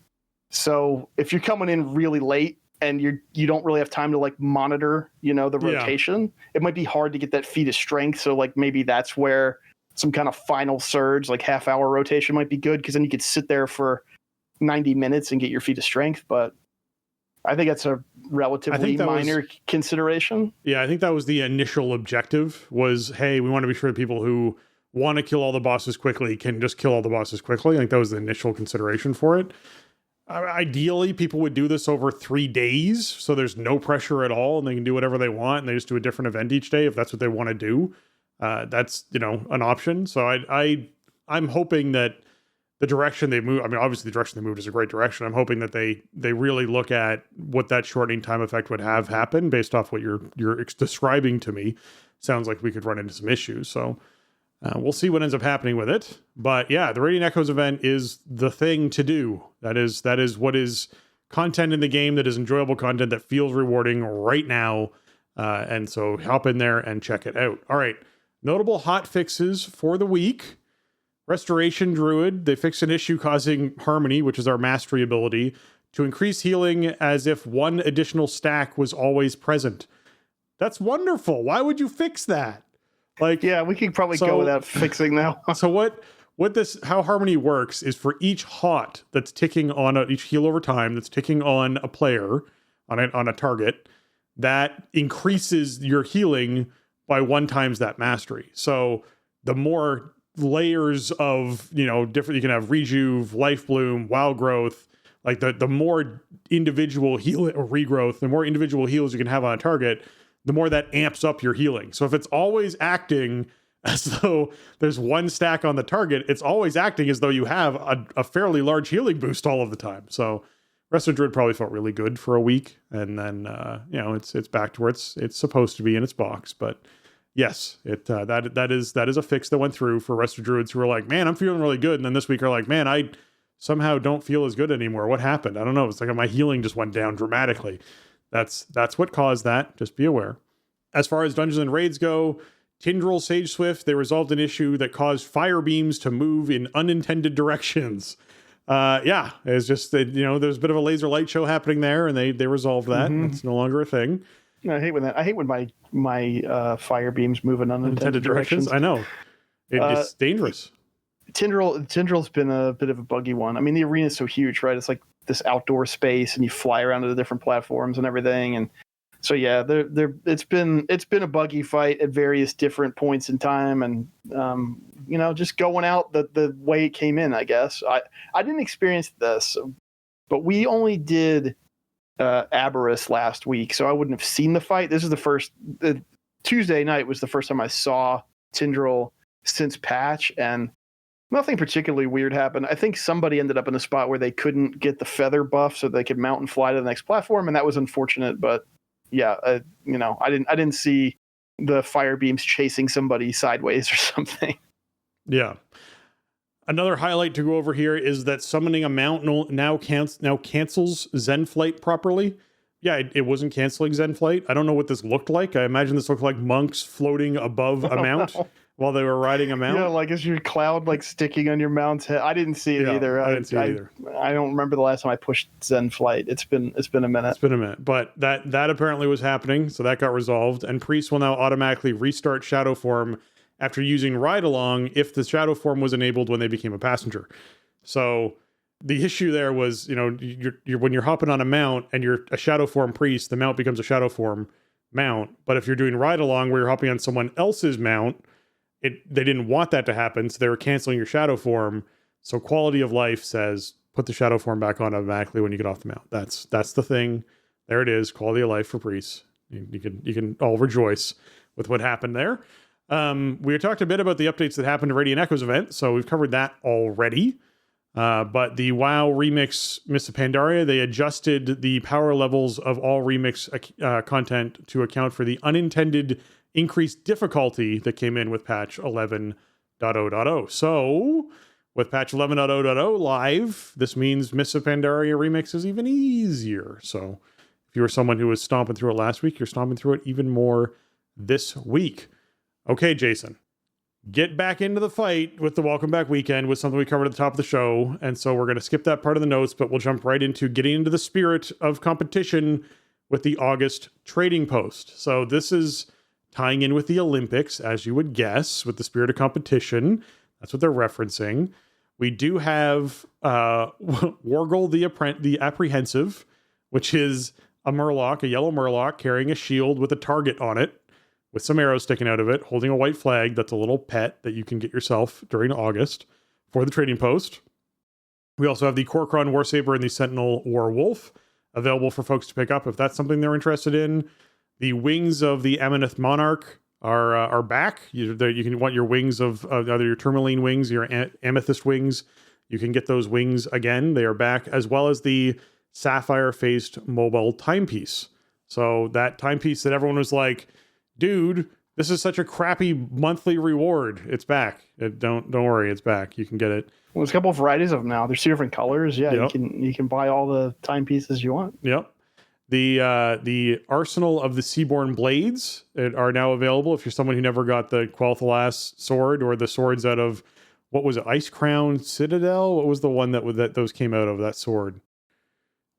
So if you're coming in really late and you don't really have time to like monitor, the rotation, it might be hard to get that feat of strength. So like maybe that's where some kind of final surge, like half-hour rotation might be good, because then you could sit there for 90 minutes and get your feat of strength. But I think that's a relatively minor consideration. Yeah, I think that was the initial objective was, hey, we want to be sure that people who want to kill all the bosses quickly can just kill all the bosses quickly. I think that was the initial consideration for it. Ideally, people would do this over 3 days, so there's no pressure at all, and they can do whatever they want, and they just do a different event each day if that's what they want to do. That's an option. So I'm hoping that the direction they move, I mean, obviously the direction they moved is a great direction. I'm hoping that they really look at what that shortening time effect would have happen based off what you're describing to me. Sounds like we could run into some issues. So we'll see what ends up happening with it. But yeah, the Radiant Echoes event is the thing to do. That is what is content in the game that is enjoyable content that feels rewarding right now. And so hop in there and check it out. All right. Notable hotfixes for the week. Restoration Druid. They fixed an issue causing Harmony, which is our mastery ability, to increase healing as if 1 additional stack was always present. That's wonderful. Why would you fix that? Like, yeah, we could probably go without fixing that one. So how Harmony works is for each hot that's ticking on each heal over time that's ticking on a player, on a target, that increases your healing by 1 times that mastery. So the more layers of, different, you can have rejuve, life bloom, wild growth, like the more individual heal or regrowth, the more individual heals you can have on a target, the more that amps up your healing. So if it's always acting as though there's 1 stack on the target, it's always acting as though you have a fairly large healing boost all of the time. So Resto Druid probably felt really good for a week, and then it's back to where it's supposed to be in its box. But yes, that is a fix that went through for Resto Druids who were like, man, I'm feeling really good, and then this week are like, man, I somehow don't feel as good anymore. What happened? I don't know. It's like my healing just went down dramatically. That's what caused that. Just be aware. As far as dungeons and raids go, Tindral Sage Swift, they resolved an issue that caused fire beams to move in unintended directions. It's just that, there's a bit of a laser light show happening there, and they resolved that. Mm-hmm. It's no longer a thing. I hate when my fire beams move in unintended directions. I know. It's dangerous. Tindral's been a bit of a buggy one. I mean, the arena is so huge, right? It's like this outdoor space, and you fly around to the different platforms and everything. And so, yeah, it's been a buggy fight at various different points in time, and just going out the way it came in. I guess I didn't experience this, but we only did Aberrus last week, so I wouldn't have seen the fight. This is the Tuesday night was the first time I saw Tindral since patch, and nothing particularly weird happened. I think somebody ended up in a spot where they couldn't get the feather buff so they could mount and fly to the next platform, and that was unfortunate. But yeah, I didn't see the fire beams chasing somebody sideways or something. Yeah. Another highlight to go over here is that summoning a mount now cancels Zen Flight properly. Yeah, it wasn't canceling Zen Flight. I don't know what this looked like. I imagine this looked like monks floating above a mount while they were riding a mount. Yeah, like is your cloud like sticking on your mount's head? I didn't see it either. I didn't see it either. I don't remember the last time I pushed Zen Flight. It's been a minute. It's been a minute, but that apparently was happening, so that got resolved. And priests will now automatically restart Shadow Form after using Ride Along if the Shadow Form was enabled when they became a passenger. So the issue there was, you're when you're hopping on a mount and you're a Shadow Form priest, the mount becomes a Shadow Form mount. But if you're doing Ride Along where you're hopping on someone else's mount, they didn't want that to happen, so they were canceling your Shadow Form. So Quality of Life says put the Shadow Form back on automatically when you get off the mount. That's the thing. There it is. Quality of life for priests. You can all rejoice with what happened there. We talked a bit about the updates that happened to Radiant Echoes event, so we've covered that already. But the WoW Remix Mists of Pandaria, they adjusted the power levels of all Remix content to account for the unintended increased difficulty that came in with patch 11.0.0. So, with patch 11.0.0 live, this means Mists of Pandaria Remix is even easier. So, if you were someone who was stomping through it last week, you're stomping through it even more this week. Okay, Jason, get back into the fight with the Welcome Back weekend with something we covered at the top of the show. And so we're going to skip that part of the notes, but we'll jump right into getting into the spirit of competition with the August trading post. So this is tying in with the Olympics, as you would guess, with the spirit of competition. That's what they're referencing. We do have Wargle the Apprehensive, which is a Murloc, a yellow Murloc, carrying a shield with a target on it, with some arrows sticking out of it, holding a white flag. That's a little pet that you can get yourself during August for the trading post. We also have the Korkron Warsaber and the Sentinel Warwolf available for folks to pick up if that's something they're interested in. The wings of the Amanith Monarch are back. You can want your wings of either your Tourmaline wings, your Amethyst wings. You can get those wings again. They are back, as well as the Sapphire-faced mobile timepiece. So that timepiece that everyone was like, dude, this is such a crappy monthly reward. It's back. Don't worry, it's back. You can get it. Well, there's a couple of varieties of them now. There's 2 different colors. Yeah, yep. You can buy all the timepieces you want. Yep. The Arsenal of the Seaborn Blades are now available if you're someone who never got the Quel'Thalas sword or the swords out of, what was it, Ice Crown Citadel? What was the one that those came out of, that sword?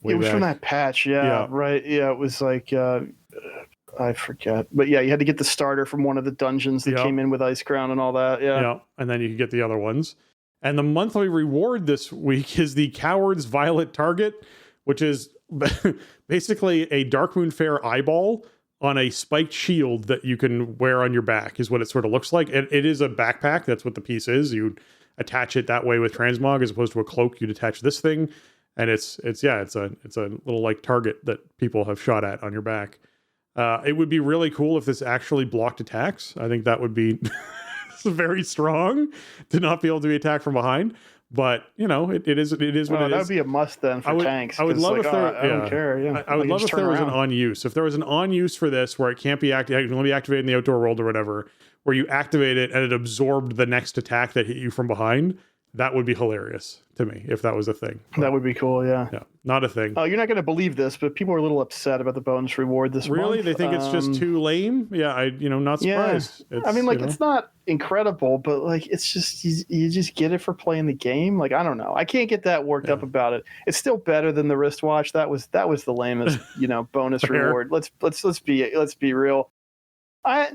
It was from that patch, yeah, right. Yeah, it was like, I forget. But yeah, you had to get the starter from one of the dungeons that came in with Ice Crown and all that, yeah. And then you could get the other ones. And the monthly reward this week is the Coward's Violet Target, which is basically a Darkmoon Fair eyeball on a spiked shield that you can wear on your back, is what it sort of looks like. It is a backpack. That's what the piece is. You attach it that way with transmog as opposed to a cloak. You'd attach this thing, and it's a little like target that people have shot at on your back. It would be really cool if this actually blocked attacks. I think that would be very strong to not be able to be attacked from behind. But it is what it is. That would be a must then for tanks. I would love if there. I don't care. Yeah, I would love if there was an on use. If there was an on use for this, where it can't be activated, it can only be activated in the outdoor world or whatever, where you activate it and it absorbed the next attack that hit you from behind. That would be hilarious to me if that was a thing. That would be cool. Yeah. Yeah. Not a thing. Oh, you're not going to believe this, but people are a little upset about the bonus reward this month. Really? They think it's just too lame? Yeah. Not surprised. Yeah. It's not incredible, but it's just, you just get it for playing the game. I don't know. I can't get that worked up about it. It's still better than the wristwatch. That was the lamest, bonus reward. Let's be real.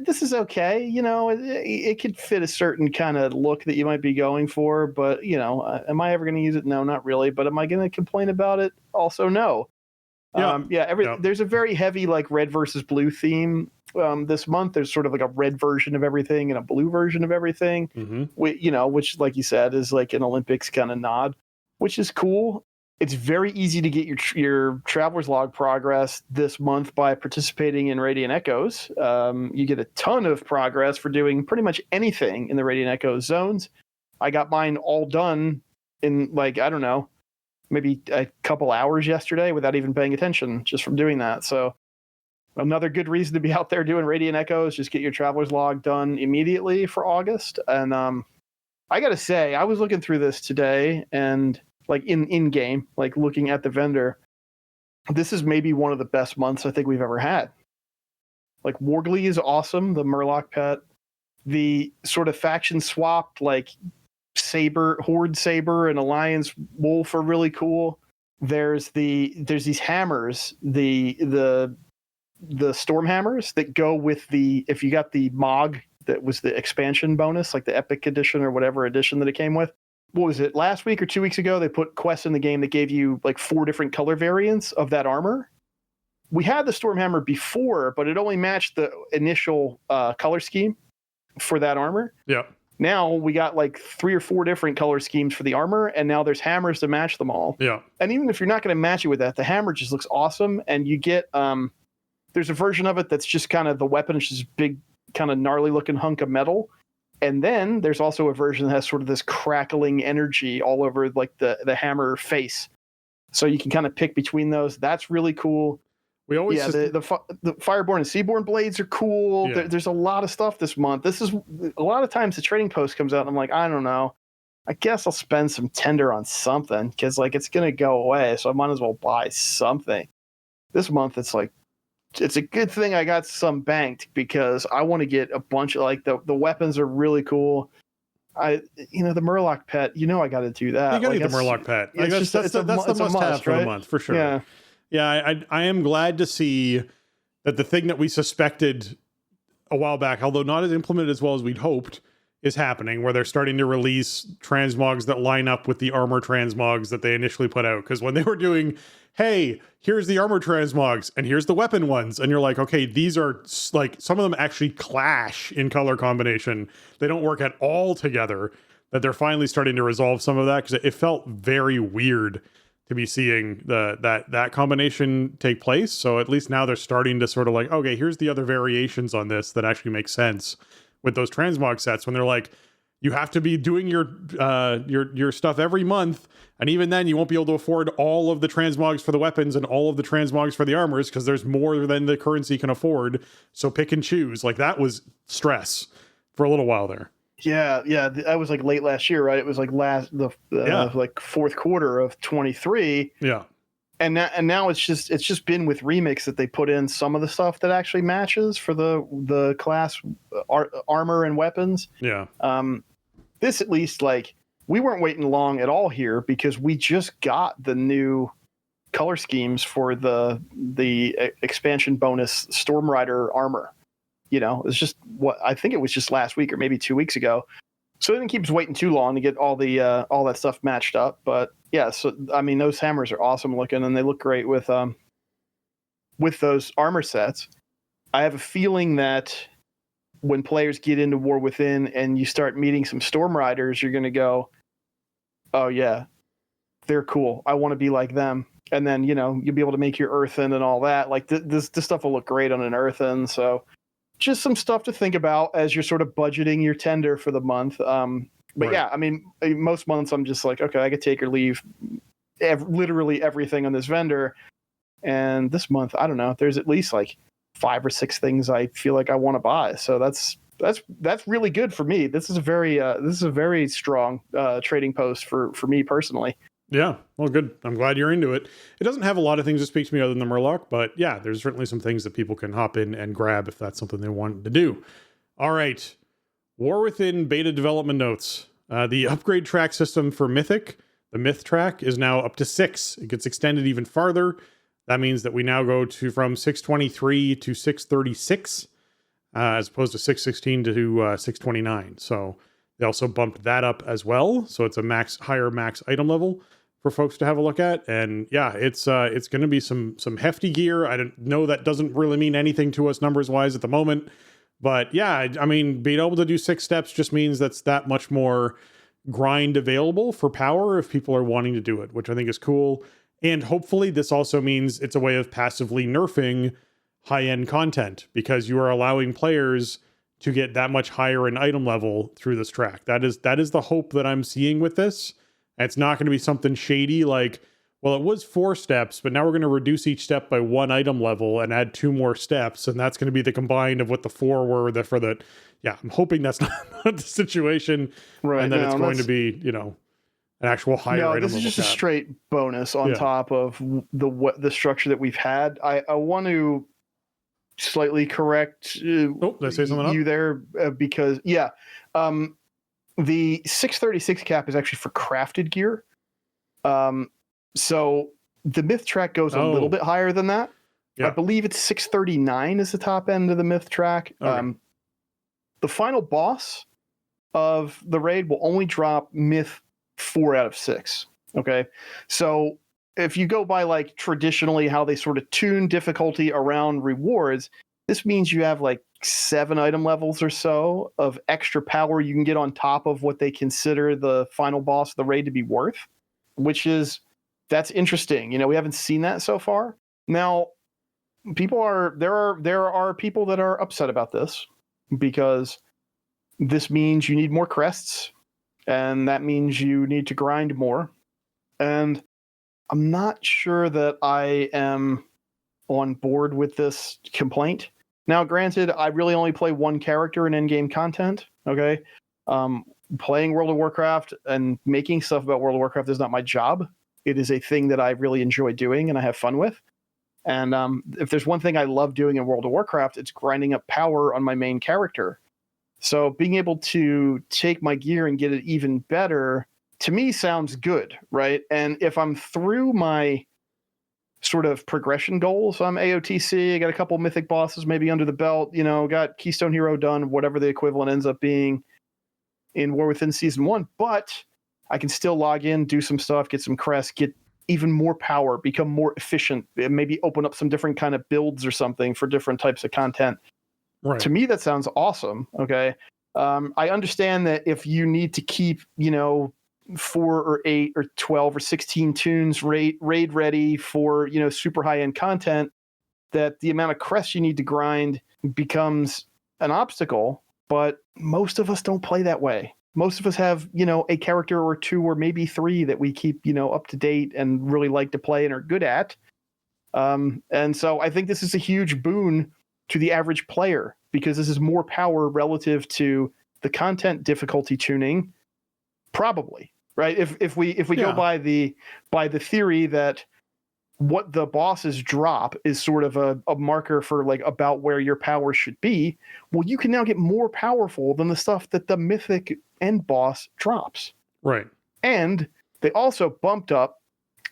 This is okay. It could fit a certain kind of look that you might be going for, but am I ever going to use it? No, not really. But am I going to complain about it? Also, no. There's a very heavy red versus blue theme this month. There's sort of a red version of everything and a blue version of everything. Mm-hmm. Which, like you said, is like an Olympics kind of nod, which is cool. It's very easy to get your Traveler's Log progress this month by participating in Radiant Echoes. You get a ton of progress for doing pretty much anything in the Radiant Echoes zones. I got mine all done in I don't know, maybe a couple hours yesterday without even paying attention, just from doing that. So another good reason to be out there doing Radiant Echoes, just get your Traveler's Log done immediately for August. And I got to say, I was looking through this today and in game, looking at the vendor, this is maybe one of the best months I think we've ever had. Wargly is awesome, the Murloc pet. The sort of faction swapped Horde Saber and Alliance Wolf are really cool. There's these hammers, the Storm Hammers that go with if you got the Mog that was the expansion bonus, the Epic Edition or whatever edition that it came with. What was it, last week or 2 weeks ago, they put quests in the game that gave you 4 different color variants of that armor. We had the Stormhammer before, but it only matched the initial color scheme for that armor. Yeah. Now we got 3 or 4 different color schemes for the armor, and now there's hammers to match them all. Yeah. And even if you're not going to match it with that, the hammer just looks awesome, and you get there's a version of it that's just kind of the weapon, it's just big, kind of gnarly looking hunk of metal. And then there's also a version that has sort of this crackling energy all over the hammer face. So you can kind of pick between those. That's really cool. We always the Fireborn and Seaborn blades are cool. Yeah. There's a lot of stuff this month. This is a lot of times the trading post comes out and I'm like, I don't know. I guess I'll spend some tender on something because it's going to go away. So I might as well buy something. This month it's a good thing I got some banked because I want to get a bunch of the weapons are really cool. The Murloc pet, I got to do that. You got to get the Murloc pet. That's the must-have for the month for sure. Yeah. I am glad to see that the thing that we suspected a while back, although not as implemented as well as we'd hoped, is happening, where they're starting to release transmogs that line up with the armor transmogs that they initially put out. Because when they were doing, hey, here's the armor transmogs and here's the weapon ones, and you're like, okay, these are some of them actually clash in color combination. They don't work at all together. That they're finally starting to resolve some of that, because it felt very weird to be seeing that combination take place. So at least now they're starting to sort of okay, here's the other variations on this that actually make sense with those transmog sets, when they're you have to be doing your stuff every month, and even then you won't be able to afford all of the transmogs for the weapons and all of the transmogs for the armors because there's more than the currency can afford. So pick and choose. That was stress for a little while there. Yeah. That was late last year, right? It was fourth quarter of 23. Yeah. And now it's just been with Remix that they put in some of the stuff that actually matches for the class armor and weapons. Yeah. This at least we weren't waiting long at all here because we just got the new color schemes for the expansion bonus Storm Rider armor. It's just I think it was just last week or maybe 2 weeks ago. So I didn't keep us waiting too long to get all that stuff matched up. But yeah, so I mean, those hammers are awesome looking, and they look great with those armor sets. I have a feeling that when players get into War Within and you start meeting some Storm Riders, you're going to go, oh yeah, they're cool. I want to be like them. And then, you'll be able to make your earthen and all that. Like this stuff will look great on an earthen. So just some stuff to think about as you're sort of budgeting your tender for the month. But yeah, I mean, most months I'm just like, okay, I could take or leave literally everything on this vendor. And this month, I don't know, there's at least like 5 or 6 things I feel like I want to buy. So that's really good for me. This is a very strong trading post for me personally. Yeah, well, good. I'm glad you're into it. It doesn't have a lot of things that speak to me other than the Murloc, but yeah, there's certainly some things that people can hop in and grab if that's something they want to do. All right, War Within beta development notes. The upgrade track system for Mythic, the Myth track, is now up to 6. It gets extended even farther. That means that we now go from 623 to 636, as opposed to 616 to 629. So they also bumped that up as well. So it's a higher max item level for folks to have a look at. And yeah, it's going to be some hefty gear. I don't know, that doesn't really mean anything to us numbers wise at the moment, but yeah, I mean, being able to do 6 steps just means that's that much more grind available for power if people are wanting to do it, which I think is cool. And hopefully this also means it's a way of passively nerfing high-end content, because you are allowing players to get that much higher in item level through this track. That is the hope that I'm seeing with this. It's not going to be something shady like, well, it was 4 steps, but now we're going to reduce each step by 1 item level and add 2 more steps. And that's going to be the combined of what the 4 were for the, yeah, I'm hoping that's not the situation. Right. And that it's going to be, an actual higher item level. No, this is just a straight bonus on top of the structure that we've had. I want to slightly correct did I say something you there because the 636 cap is actually for crafted gear. So the Myth track goes a little bit higher than that. I believe it's 639 is the top end of the Myth track. Okay. The final boss of the raid will only drop Myth 4 out of 6. Okay. So if you go by like traditionally how they sort of tune difficulty around rewards, this means you have like 7 item levels or so of extra power you can get on top of what they consider the final boss of the raid to be worth, that's interesting. We haven't seen that so far. Now, there are people that are upset about this because this means you need more crests, and that means you need to grind more. And I'm not sure that I am on board with this complaint. Now, granted, I really only play one character in in-game content, okay? Playing World of Warcraft and making stuff about World of Warcraft is not my job. It is a thing that I really enjoy doing and I have fun with. And if there's one thing I love doing in World of Warcraft, it's grinding up power on my main character. So being able to take my gear and get it even better, to me, sounds good, right? And if I'm through my sort of progression goals, I'm AOTC, I got a couple mythic bosses maybe under the belt, got Keystone Hero done, whatever the equivalent ends up being in War Within Season 1, but I can still log in, do some stuff, get some crests, get even more power, become more efficient, maybe open up some different kind of builds or something for different types of content. Right. To me, that sounds awesome. Okay. I understand that if you need to keep, 4 or 8 or 12 or 16 tunes raid ready for, super high end content, that the amount of crests you need to grind becomes an obstacle. But most of us don't play that way. Most of us have, a character or 2 or maybe 3 that we keep, up to date and really like to play and are good at. And so I think this is a huge boon to the average player, because this is more power relative to the content difficulty tuning, probably, right? If we go by the theory that what the bosses drop is sort of a marker for like about where your power should be, well, you can now get more powerful than the stuff that the mythic end boss drops. Right. And they also bumped up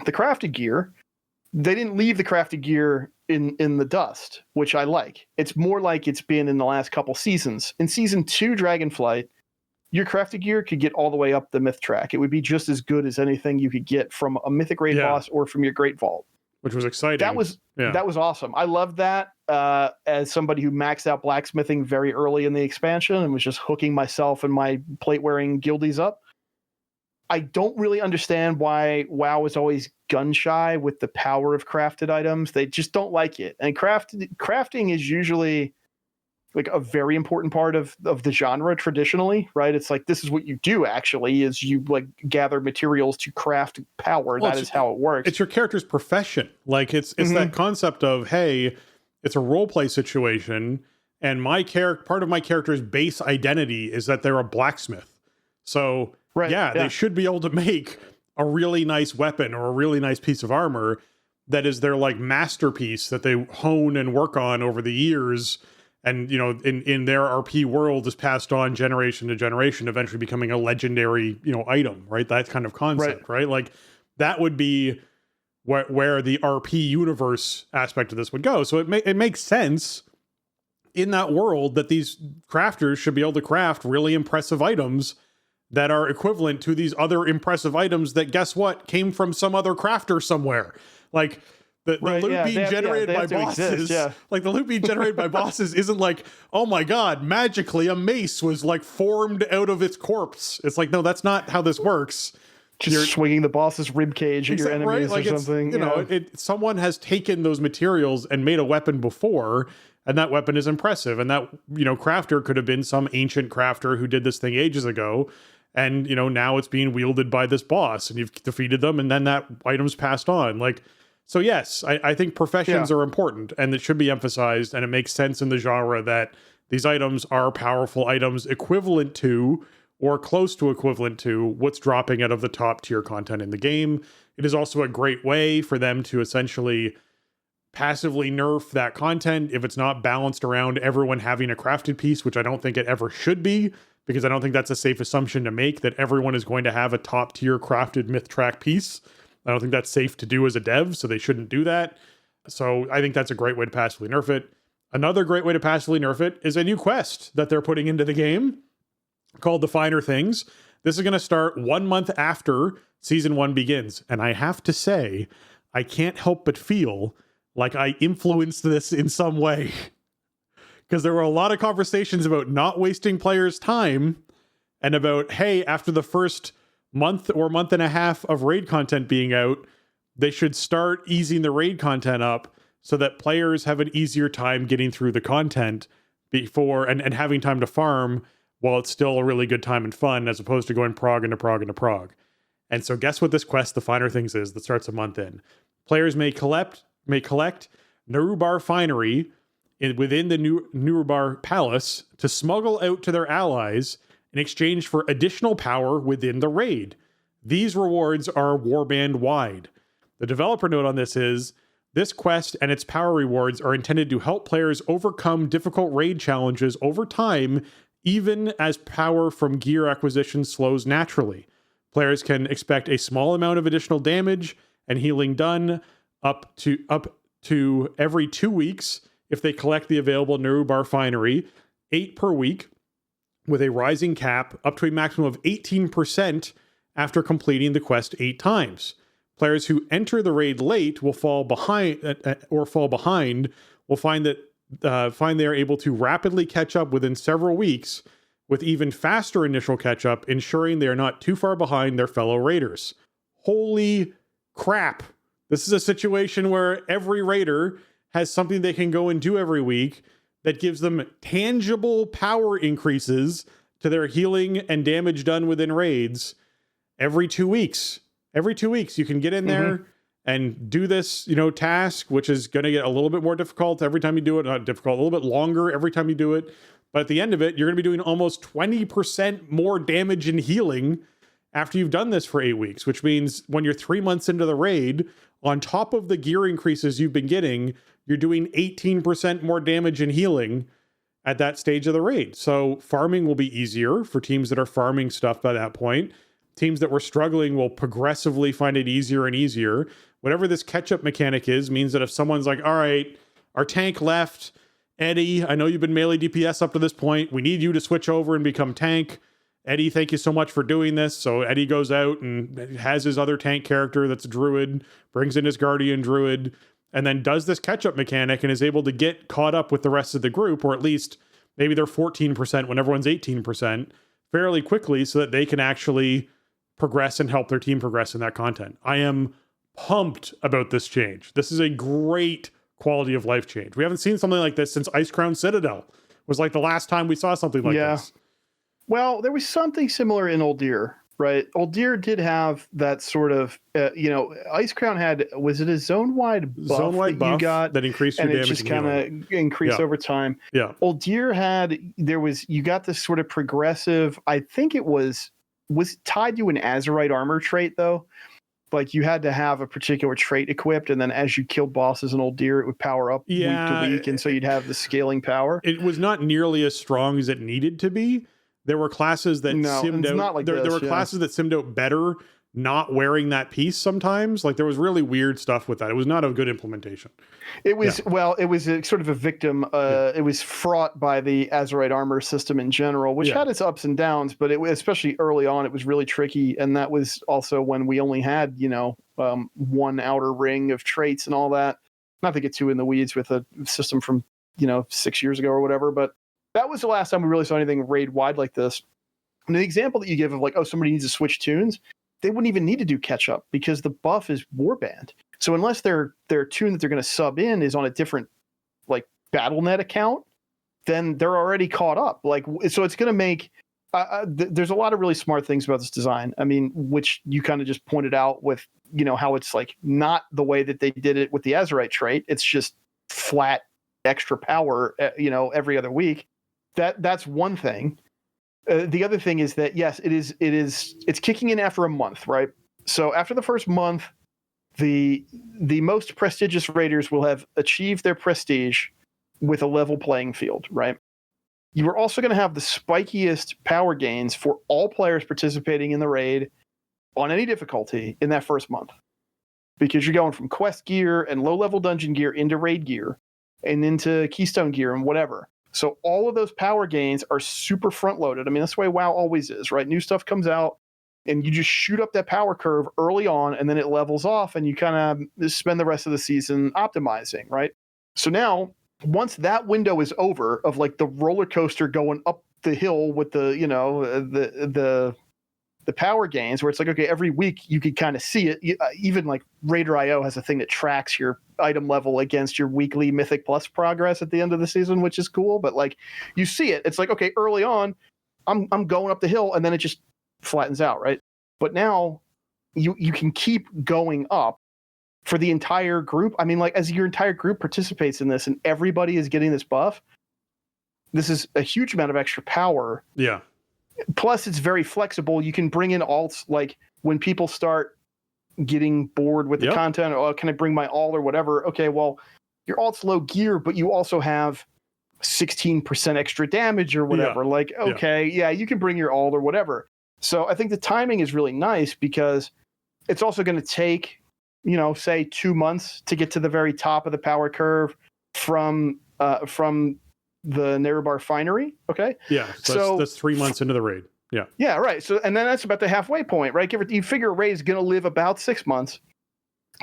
the crafted gear. They didn't leave the crafted gear in the dust, which I like. It's more like it's been in the last couple seasons. In Season 2 Dragonflight, your crafted gear could get all the way up the myth track. It would be just as good as anything you could get from a mythic raid boss or from your great vault. Which was exciting. That was awesome. I loved that as somebody who maxed out blacksmithing very early in the expansion and was just hooking myself and my plate-wearing guildies up. I don't really understand why WoW is always gun shy with the power of crafted items. They just don't like it. And crafting is usually like a very important part of the genre traditionally, right? It's like, this is what you do actually, is you like gather materials to craft power. That is how it works. It's your character's profession. Like it's that concept of, hey, it's a role play situation. And part of my character's base identity is that they're a blacksmith. So they should be able to make a really nice weapon or a really nice piece of armor that is their like masterpiece that they hone and work on over the years. And, you know, in their RP world is passed on generation to generation, eventually becoming a legendary, you know, item, right? That kind of concept, right? Like that would be where the RP universe aspect of this would go. So it makes sense in that world that these crafters should be able to craft really impressive items that are equivalent to these other impressive items that, guess what, came from some other crafter somewhere. Like the loot being generated by bosses, like the loot being generated by bosses isn't like, oh my God, magically a mace was like formed out of its corpse. It's like, no, that's not how this works. You're swinging the boss's rib cage at your enemies or something. You know, someone has taken those materials and made a weapon before, and that weapon is impressive. And that, you know, crafter could have been some ancient crafter who did this thing ages ago. And, you know, now it's being wielded by this boss and you've defeated them and then that item's passed on. Like, so yes, I think professions are important and it should be emphasized, and it makes sense in the genre that these items are powerful items equivalent to or close to equivalent to what's dropping out of the top tier content in the game. It is also a great way for them to essentially passively nerf that content if it's not balanced around everyone having a crafted piece, which I don't think it ever should be, because I don't think that's a safe assumption to make, that everyone is going to have a top tier crafted myth track piece. I don't think that's safe to do as a dev, so they shouldn't do that. So I think that's a great way to passively nerf it. Another great way to passively nerf it is a new quest that they're putting into the game called the Finer Things. This is going to start 1 month after Season 1 begins. And I have to say, I can't help but feel like I influenced this in some way. Because there were a lot of conversations about not wasting players' time and about, hey, after the first month or month and a half of raid content being out, they should start easing the raid content up so that players have an easier time getting through the content before and having time to farm while it's still a really good time and fun, as opposed to going prog into prog into prog. And so guess what this quest, the Finer Things, is that starts a month in. Players may collect Narubar finery within the Narubar Palace to smuggle out to their allies in exchange for additional power within the raid. These rewards are warband wide. The developer note on this is, this quest and its power rewards are intended to help players overcome difficult raid challenges over time, even as power from gear acquisition slows naturally. Players can expect a small amount of additional damage and healing done up to every 2 weeks if they collect the available Narubar finery, 8 per week, with a rising cap up to a maximum of 18% after completing the quest 8 times. Players who enter the raid late will fall behind will find they are able to rapidly catch up within several weeks, with even faster initial catch up, ensuring they are not too far behind their fellow raiders. Holy crap. This is a situation where every raider has something they can go and do every week that gives them tangible power increases to their healing and damage done within raids every 2 weeks. Every 2 weeks, you can get in there and do this, task, which is going to get a little bit more difficult every time you do it. Not difficult, a little bit longer every time you do it. But at the end of it, you're going to be doing almost 20% more damage and healing after you've done this for 8 weeks, which means when you're 3 months into the raid, on top of the gear increases you've been getting, you're doing 18% more damage and healing at that stage of the raid. So farming will be easier for teams that are farming stuff by that point. Teams that were struggling will progressively find it easier and easier. Whatever this catch-up mechanic is means that if someone's like, all right, our tank left, Eddie, I know you've been melee DPS up to this point. We need you to switch over and become tank. Eddie, thank you so much for doing this. So Eddie goes out and has his other tank character that's a druid, brings in his guardian druid, and then does this catch-up mechanic and is able to get caught up with the rest of the group, or at least maybe they're 14% when everyone's 18%, fairly quickly so that they can actually progress and help their team progress in that content. I am pumped about this change. This is a great quality of life change. We haven't seen something like this since Icecrown Citadel. It was like the last time we saw something like this. Well, there was something similar in Uldir, right? Uldir did have that sort of, Icecrown had, was it a zone-wide buff that you got? That increased your damage. And it just kind of increased over time. Yeah. Uldir had, you got this sort of progressive, I think it was tied to an Azerite armor trait, though. Like, you had to have a particular trait equipped, and then as you killed bosses in Uldir, it would power up week to week, and so you'd have the scaling power. It was not nearly as strong as it needed to be. There were classes that simmed out. There were classes that simmed out better not wearing that piece sometimes. Like, there was really weird stuff with that. It was not a good implementation. It was, it was a sort of a victim. It was fraught by the Azerite armor system in general, which had its ups and downs, but especially early on, it was really tricky. And that was also when we only had, one outer ring of traits and all that. Not to get too in the weeds with a system from, 6 years ago or whatever, but that was the last time we really saw anything raid wide like this. And the example that you give of like, somebody needs to switch tunes, they wouldn't even need to do catch up because the buff is warband. So unless their tune that they're going to sub in is on a different like BattleNet account, then they're already caught up. Like, so it's going to make, there's a lot of really smart things about this design. I mean, which you kind of just pointed out with, how it's like not the way that they did it with the Azerite trait. It's just flat extra power, every other week. That's one thing. The other thing is that, yes, it's kicking in after a month, right? So after the first month, the most prestigious raiders will have achieved their prestige with a level playing field, right? You are also going to have the spikiest power gains for all players participating in the raid on any difficulty in that first month. Because you're going from quest gear and low-level dungeon gear into raid gear and into keystone gear and whatever. So all of those power gains are super front-loaded. I mean, that's the way WoW always is, right? New stuff comes out, and you just shoot up that power curve early on, and then it levels off, and you kind of spend the rest of the season optimizing, right? So now, once that window is over of like the roller coaster going up the hill with the, the power gains, where it's like, okay, every week you could kind of see it. Even like Raider.io has a thing that tracks your item level against your weekly Mythic Plus progress at the end of the season, which is cool. But like, you see it. It's like, okay, early on, I'm going up the hill, and then it just flattens out, right? But now you can keep going up for the entire group. I mean, like, as your entire group participates in this and everybody is getting this buff, this is a huge amount of extra power. Yeah. Plus, it's very flexible. You can bring in alts, like when people start getting bored with the content, or can I bring my alt or whatever? Okay, well, your alt's low gear, but you also have 16% extra damage or whatever. Like, okay, you can bring your alt or whatever. So I think the timing is really nice because it's also going to take, say 2 months to get to the very top of the power curve from the Nerebar Finery. Okay. Yeah. So that's 3 months into the raid. Yeah. Yeah. Right. So, and then that's about the halfway point, right? You figure a raid is going to live about 6 months.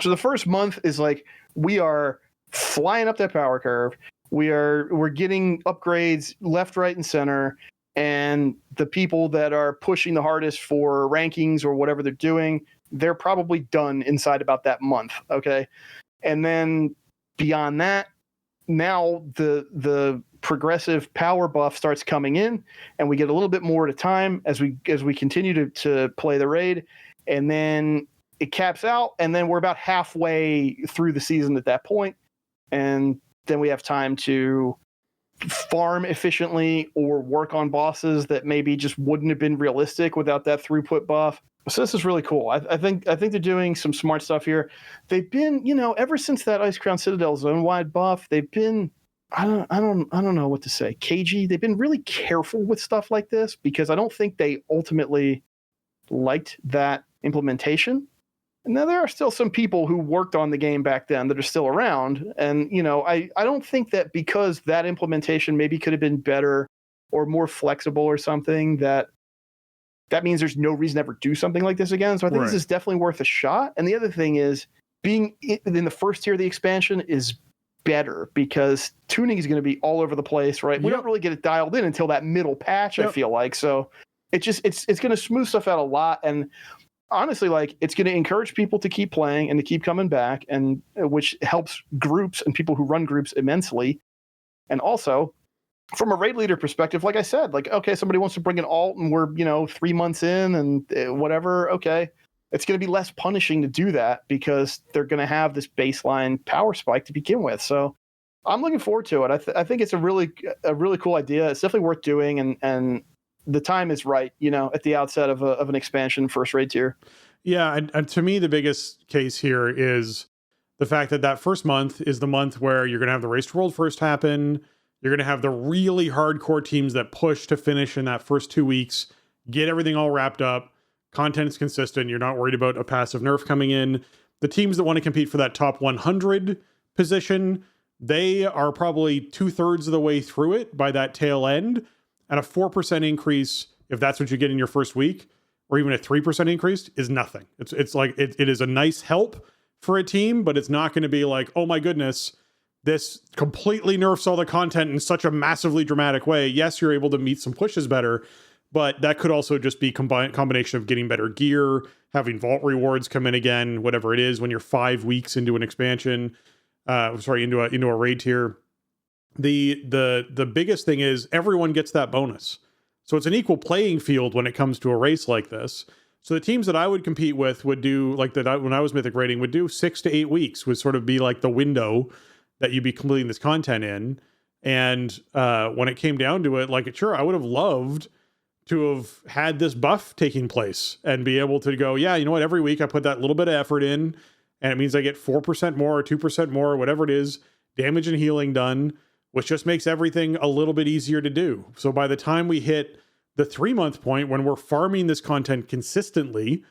So the first month is like, we are flying up that power curve. We're getting upgrades left, right, and center. And the people that are pushing the hardest for rankings or whatever they're doing, they're probably done inside about that month. Okay. And then beyond that, now the progressive power buff starts coming in, and we get a little bit more at a time as we continue to play the raid, and then it caps out, and then we're about halfway through the season at that point, and then we have time to farm efficiently or work on bosses that maybe just wouldn't have been realistic without that throughput buff. So this is really cool. I think they're doing some smart stuff here. They've been, ever since that Icecrown Citadel zone-wide buff, they've been, I don't know what to say, cagey. They've been really careful with stuff like this because I don't think they ultimately liked that implementation. And now there are still some people who worked on the game back then that are still around. And, I don't think that because that implementation maybe could have been better or more flexible or something, that that means there's no reason to ever do something like this again. So I think this is definitely worth a shot. And the other thing is, being in the first tier of the expansion is better because tuning is going to be all over the place, right? We don't really get it dialed in until that middle patch, I feel like. So it's going to smooth stuff out a lot. And honestly, like, it's going to encourage people to keep playing and to keep coming back, and which helps groups and people who run groups immensely. And also, from a raid leader perspective, like I said, like, okay, somebody wants to bring an alt and we're, 3 months in and whatever. Okay. It's going to be less punishing to do that because they're going to have this baseline power spike to begin with. So I'm looking forward to it. I think it's a really cool idea. It's definitely worth doing. And the time is right, at the outset of an expansion first raid tier. Yeah. And to me, the biggest case here is the fact that first month is the month where you're going to have the Race to World first happen. You're going to have the really hardcore teams that push to finish in that first 2 weeks, get everything all wrapped up. Content is consistent. You're not worried about a passive nerf coming in. The teams that want to compete for that top 100 position, they are probably 2/3 of the way through it by that tail end. And a 4% increase, if that's what you get in your first week, or even a 3% increase, is nothing. It's like, it is a nice help for a team, but it's not going to be like, oh my goodness, this completely nerfs all the content in such a massively dramatic way. Yes, you're able to meet some pushes better, but that could also just be combination of getting better gear, having vault rewards come in again, whatever it is, when you're 5 weeks into an expansion, into a raid tier. The biggest thing is everyone gets that bonus. So it's an equal playing field when it comes to a race like this. So the teams that I would compete with would do, like when I was Mythic raiding, would do 6 to 8 weeks, would sort of be like the window that you'd be completing this content in. And when it came down to it, like, sure, I would have loved to have had this buff taking place and be able to go, yeah, you know what, every week I put that little bit of effort in, and it means I get 4% more or 2% more, or whatever it is, damage and healing done, which just makes everything a little bit easier to do. So by the time we hit the 3-month point, when we're farming this content consistently,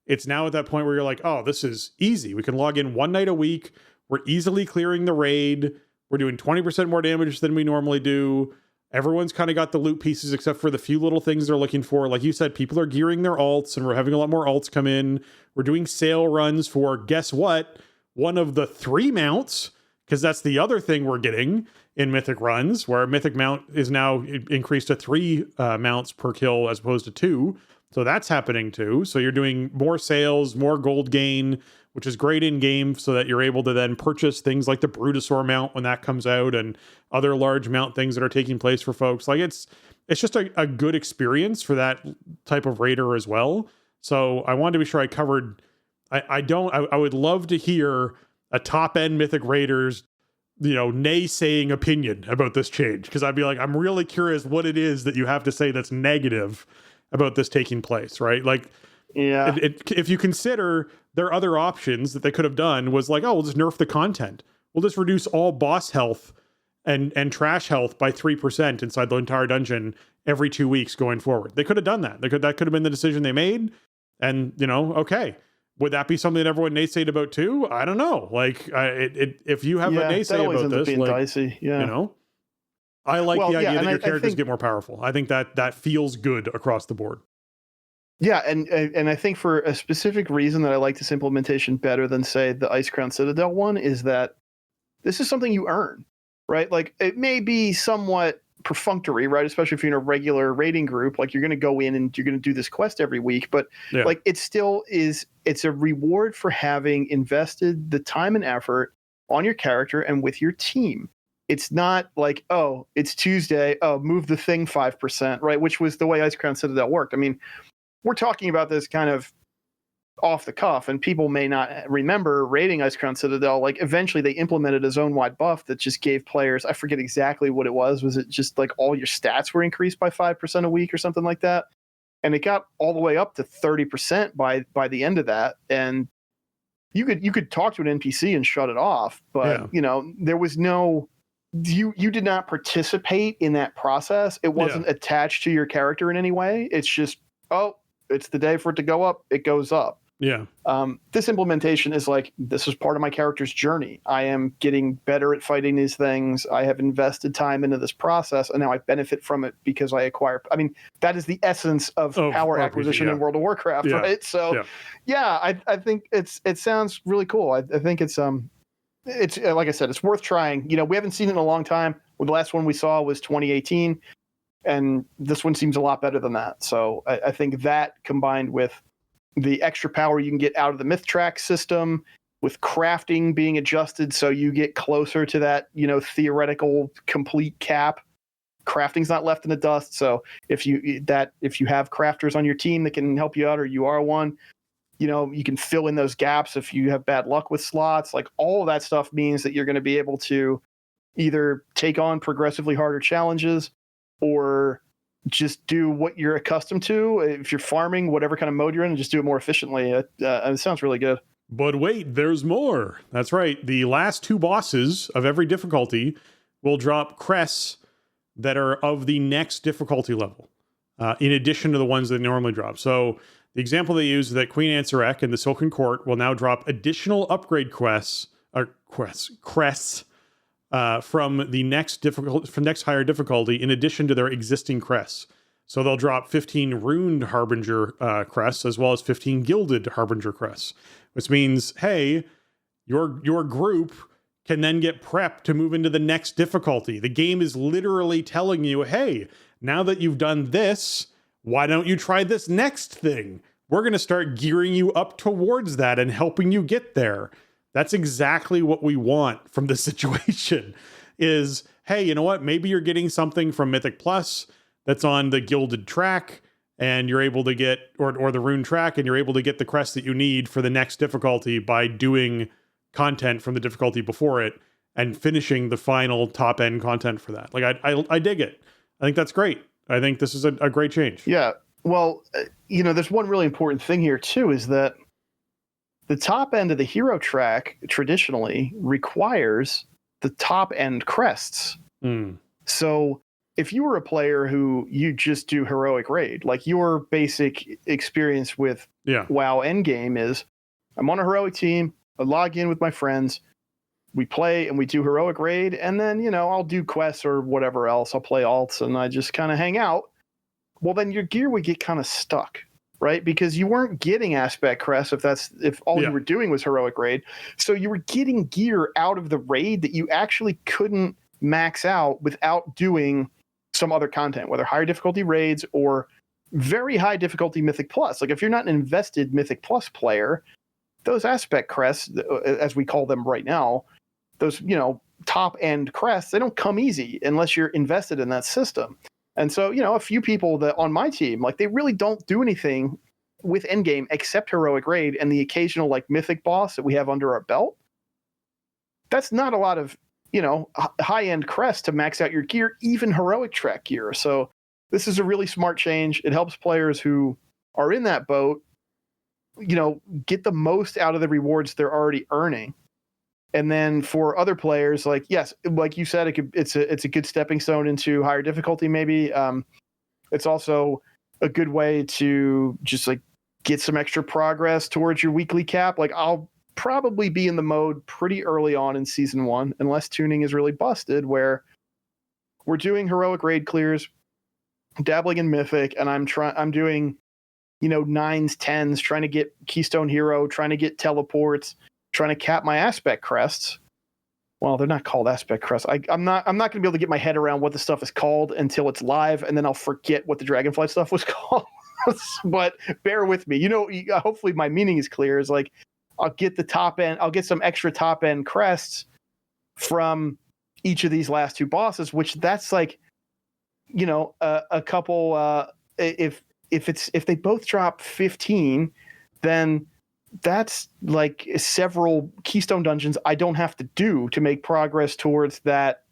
it's now at that point where you're like, oh, this is easy. We can log in 1 night a week. We're easily clearing the raid. We're doing 20% more damage than we normally do. Everyone's kind of got the loot pieces except for the few little things they're looking for. Like you said, people are gearing their alts, and we're having a lot more alts come in. We're doing sale runs for, guess what? One of the 3 mounts, because that's the other thing we're getting in Mythic runs, where Mythic mount is now increased to 3 mounts per kill as opposed to 2. So that's happening too. So you're doing more sales, more gold gain, which is great in game, so that you're able to then purchase things like the Brutosaur mount when that comes out, and other large mount things that are taking place for folks. Like it's just a good experience for that type of raider as well. So I wanted to be sure I covered. I would love to hear a top end Mythic Raiders, naysaying opinion about this change, because I'd be like, I'm really curious what it is that you have to say that's negative about this taking place, right? Like, yeah, if you consider their other options that they could have done was like, oh, we'll just nerf the content. We'll just reduce all boss health and trash health by 3% inside the entire dungeon every 2 weeks going forward. They could have done that. That could have been the decision they made. And, okay. Would that be something that everyone naysayed about too? I don't know. Like, if you have a naysay about this, like, dicey. Yeah. I like the idea that your characters get more powerful. I think that feels good across the board. Yeah, and I think for a specific reason that I like this implementation better than, say, the Ice Crown Citadel one, is that this is something you earn, right? Like, it may be somewhat perfunctory, right? Especially if you're in a regular raiding group, like, you're going to go in and you're going to do this quest every week, but like, it still is, it's a reward for having invested the time and effort on your character and with your team. It's not like, oh, it's Tuesday, oh, move the thing 5%, right? Which was the way Ice Crown Citadel worked. I mean, we're talking about this kind of off the cuff, and people may not remember raiding Ice Crown Citadel. Like, eventually they implemented a zone-wide buff that just gave players, I forget exactly what it was. Was it just like all your stats were increased by 5% a week or something like that? And it got all the way up to 30% by the end of that. And you could talk to an NPC and shut it off, but there was no, you did not participate in that process. It wasn't attached to your character in any way. It's just, oh, it's the day for it to go up, it goes up. Yeah. This implementation is like, this is part of my character's journey. I am getting better at fighting these things. I have invested time into this process, and now I benefit from it because I acquire. I mean, that is the essence of power RPG, acquisition in World of Warcraft, right? So, I think it sounds really cool. I think it's like I said, it's worth trying. We haven't seen it in a long time. The last one we saw was 2018, and this one seems a lot better than that. So I think that combined with the extra power you can get out of the myth track system, with crafting being adjusted so you get closer to that, theoretical complete cap. Crafting's not left in the dust. So if you have crafters on your team that can help you out, or you are one, you can fill in those gaps if you have bad luck with slots. Like, all of that stuff means that you're going to be able to either take on progressively harder challenges or just do what you're accustomed to. If you're farming, whatever kind of mode you're in, and just do it more efficiently. It sounds really good. But wait, there's more. That's right. The last 2 bosses of every difficulty will drop crests that are of the next difficulty level, in addition to the ones that normally drop. So the example they use is that Queen Ansarek and the Silken Court will now drop additional upgrade crests from the next higher difficulty, in addition to their existing crests. So they'll drop 15 Runed Harbinger crests, as well as 15 Gilded Harbinger crests, which means, hey, your group can then get prepped to move into the next difficulty. The game is literally telling you, hey, now that you've done this, why don't you try this next thing? We're going to start gearing you up towards that and helping you get there. That's exactly what we want from this situation is, hey, you know what? Maybe you're getting something from Mythic Plus that's on the Gilded track, and you're able to get, or the Rune track, and you're able to get the crest that you need for the next difficulty by doing content from the difficulty before it and finishing the final top end content for that. Like, I dig it. I think that's great. I think this is a great change. Yeah. Well, there's one really important thing here too, is that the top end of the hero track traditionally requires the top end crests. So if you were a player who you just do heroic raid, like your basic experience with WoW endgame is, I'm on a heroic team, I log in with my friends, we play and we do heroic raid, and then, I'll do quests or whatever else. I'll play alts and I just kind of hang out. Well, then your gear would get kind of stuck, right? Because you weren't getting aspect crests if all you were doing was heroic raid. So you were getting gear out of the raid that you actually couldn't max out without doing some other content, whether higher difficulty raids or very high difficulty Mythic Plus. Like, if you're not an invested Mythic Plus player, those aspect crests, as we call them right now, those, top end crests, they don't come easy unless you're invested in that system. And so, a few people that on my team, like, they really don't do anything with endgame except heroic raid and the occasional like mythic boss that we have under our belt. That's not a lot of, high end crest to max out your gear, even heroic track gear. So this is a really smart change. It helps players who are in that boat, get the most out of the rewards they're already earning. And then for other players, like, yes, like you said, it's a good stepping stone into higher difficulty. Maybe it's also a good way to just like get some extra progress towards your weekly cap. Like, I'll probably be in the mode pretty early on in season 1, unless tuning is really busted, where we're doing heroic raid clears, dabbling in mythic, and I'm doing, 9s, 10s, trying to get Keystone Hero, trying to get teleports, trying to cap my aspect crests. Well, they're not called aspect crests. I'm not going to be able to get my head around what the stuff is called until it's live, and then I'll forget what the Dragonflight stuff was called. But bear with me. Hopefully my meaning is clear. Is like, I'll get the top end. I'll get some extra top end crests from each of these last 2 bosses, which that's like, a couple. If they both drop 15, then that's like several Keystone dungeons I don't have to do to make progress towards that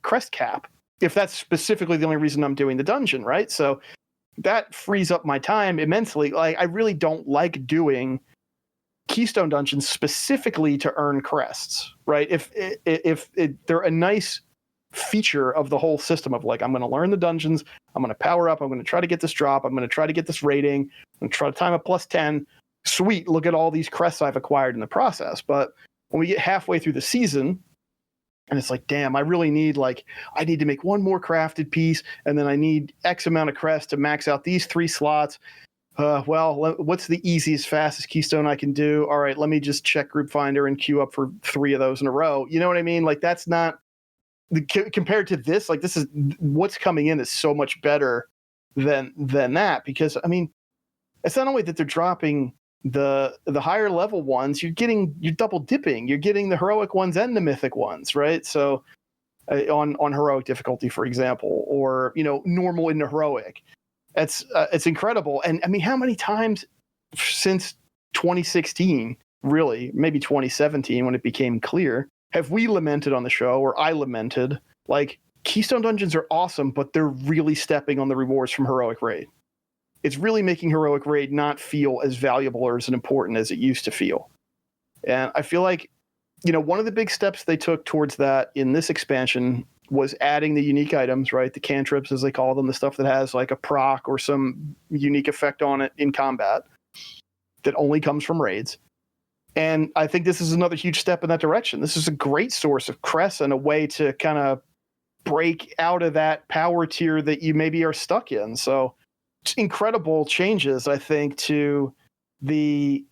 crest cap, if that's specifically the only reason I'm doing the dungeon, right? So that frees up my time immensely. Like, I really don't like doing Keystone dungeons specifically to earn crests, right? If they're a nice feature of the whole system of like, I'm going to learn the dungeons, I'm going to power up, I'm going to try to get this drop, I'm going to try to get this rating, I'm going to try to time a +10. sweet, look at all these crests I've acquired in the process. But when we get halfway through the season, and it's like, damn, I really need I need to make one more crafted piece, and then I need X amount of crests to max out these 3 slots. What's the easiest, fastest keystone I can do? All right, let me just check Group Finder and queue up for 3 of those in a row. You know what I mean? Like, that's not compared to this. Like, this is what's coming in is so much better than that, because I mean, it's not only that they're dropping the higher level ones, you're double dipping. You're getting the heroic ones and the mythic ones, right? So on heroic difficulty, for example, or normal into heroic. It's incredible. And I mean, how many times since 2016, really, maybe 2017 when it became clear, have we lamented on the show, or I lamented, like, Keystone Dungeons are awesome, but they're really stepping on the rewards from Heroic Raid. It's really making Heroic Raid not feel as valuable or as important as it used to feel. And I feel like, one of the big steps they took towards that in this expansion was adding the unique items, right? The cantrips, as they call them, the stuff that has like a proc or some unique effect on it in combat that only comes from raids. And I think this is another huge step in that direction. This is a great source of crests and a way to kind of break out of that power tier that you maybe are stuck in. So incredible changes, I think, to the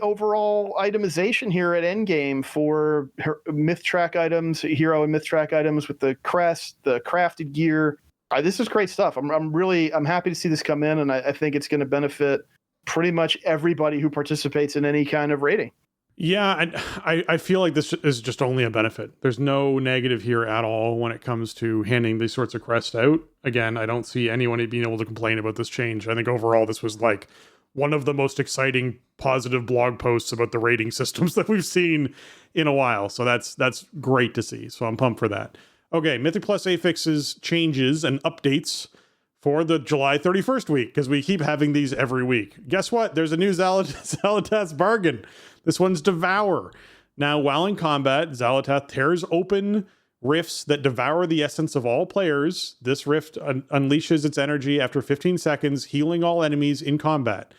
overall itemization here at Endgame for myth track items, hero and myth track items with the crest, the crafted gear. This is great stuff. I'm happy to see this come in, and I think it's going to benefit pretty much everybody who participates in any kind of raiding. Yeah, I feel like this is just only a benefit. There's no negative here at all when it comes to handing these sorts of crests out. Again, I don't see anyone being able to complain about this change. I think overall this was like one of the most exciting positive blog posts about the rating systems that we've seen in a while. So that's great to see. So I'm pumped for that. Okay, Mythic Plus affixes changes and updates for the July 31st week, because we keep having these every week. Guess what? There's a new Xal'atath's bargain. This one's Devour. Now, while in combat, Xal'atath tears open rifts that devour the essence of all players. This rift unleashes its energy after 15 seconds, healing all enemies in combat.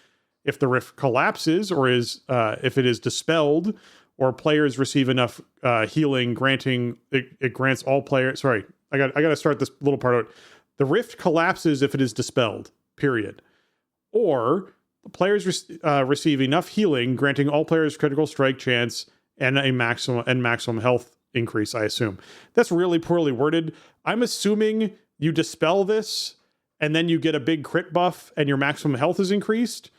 If the rift collapses, or if it is dispelled, or players receive enough healing, it grants all players. Sorry, I got to start this little part out. The rift collapses if it is dispelled, period. Or the players receive enough healing, granting all players critical strike chance and a maximum health increase, I assume. That's really poorly worded. I'm assuming you dispel this and then you get a big crit buff and your maximum health is increased.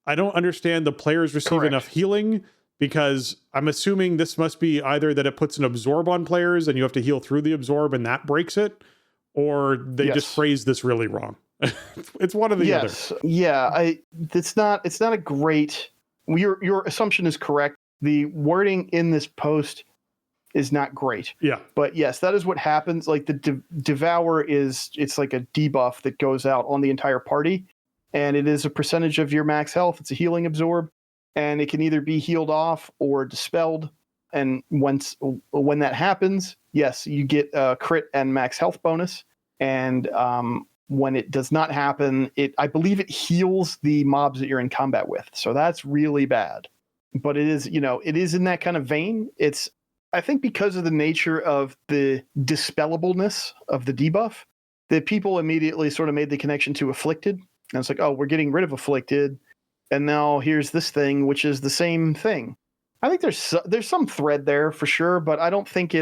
I don't understand the players receive enough healing, because I'm assuming this must be either that it puts an absorb on players and you have to heal through the absorb and that breaks it, or they just phrased this really wrong. It's one or the other. Yeah, it's not a great. Your assumption is correct. The wording in this post is not great. Yeah. But yes, that is what happens. Like the Devour it's like a debuff that goes out on the entire party, and it is a percentage of your max health. It's a healing absorb, and it can either be healed off or dispelled. And when that happens, yes, you get a crit and max health bonus. And when it does not happen, I believe it heals the mobs that you're in combat with. So that's really bad. But it is in that kind of vein. I think because of the nature of the dispellableness of the debuff, that people immediately sort of made the connection to Afflicted. And it's like, oh, we're getting rid of Afflicted, and now here's this thing, which is the same thing. I think there's some thread there for sure, but I don't think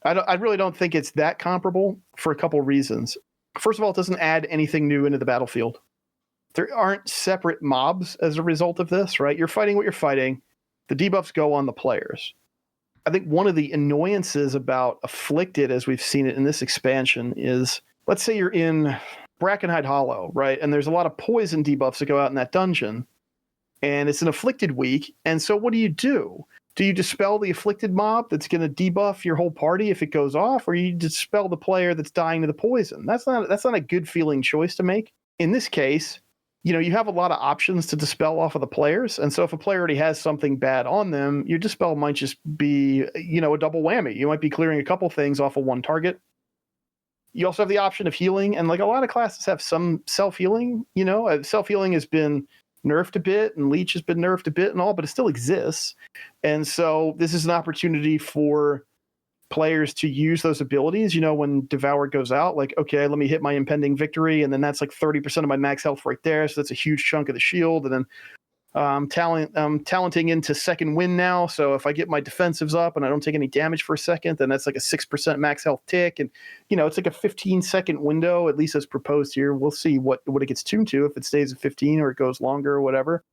I really don't think it's that comparable for a couple reasons. First of all, it doesn't add anything new into the battlefield. There aren't separate mobs as a result of this, right? You're fighting what you're fighting. The debuffs go on the players. I think one of the annoyances about Afflicted, as we've seen it in this expansion, is, let's say you're in Brackenhide Hollow, right? And there's a lot of poison debuffs that go out in that dungeon. And it's an Afflicted week. And so what do you do? Do you dispel the Afflicted mob that's going to debuff your whole party if it goes off, or you dispel the player that's dying to the poison? That's not a good feeling choice to make. In this case, you have a lot of options to dispel off of the players. And so if a player already has something bad on them, your dispel might just be, a double whammy. You might be clearing a couple things off of one target. You also have the option of healing. And like a lot of classes have some self-healing, self-healing has been nerfed a bit, and Leech has been nerfed a bit and all, but it still exists. And so this is an opportunity for players to use those abilities. When Devour goes out, like, okay, let me hit my impending victory, and then that's like 30% of my max health right there. So that's a huge chunk of the shield. And then talenting into second wind now. So if I get my defensives up and I don't take any damage for a second, then that's like a 6% max health tick. And, it's like a 15-second window, at least as proposed here. We'll see what it gets tuned to, if it stays at 15 or it goes longer or whatever.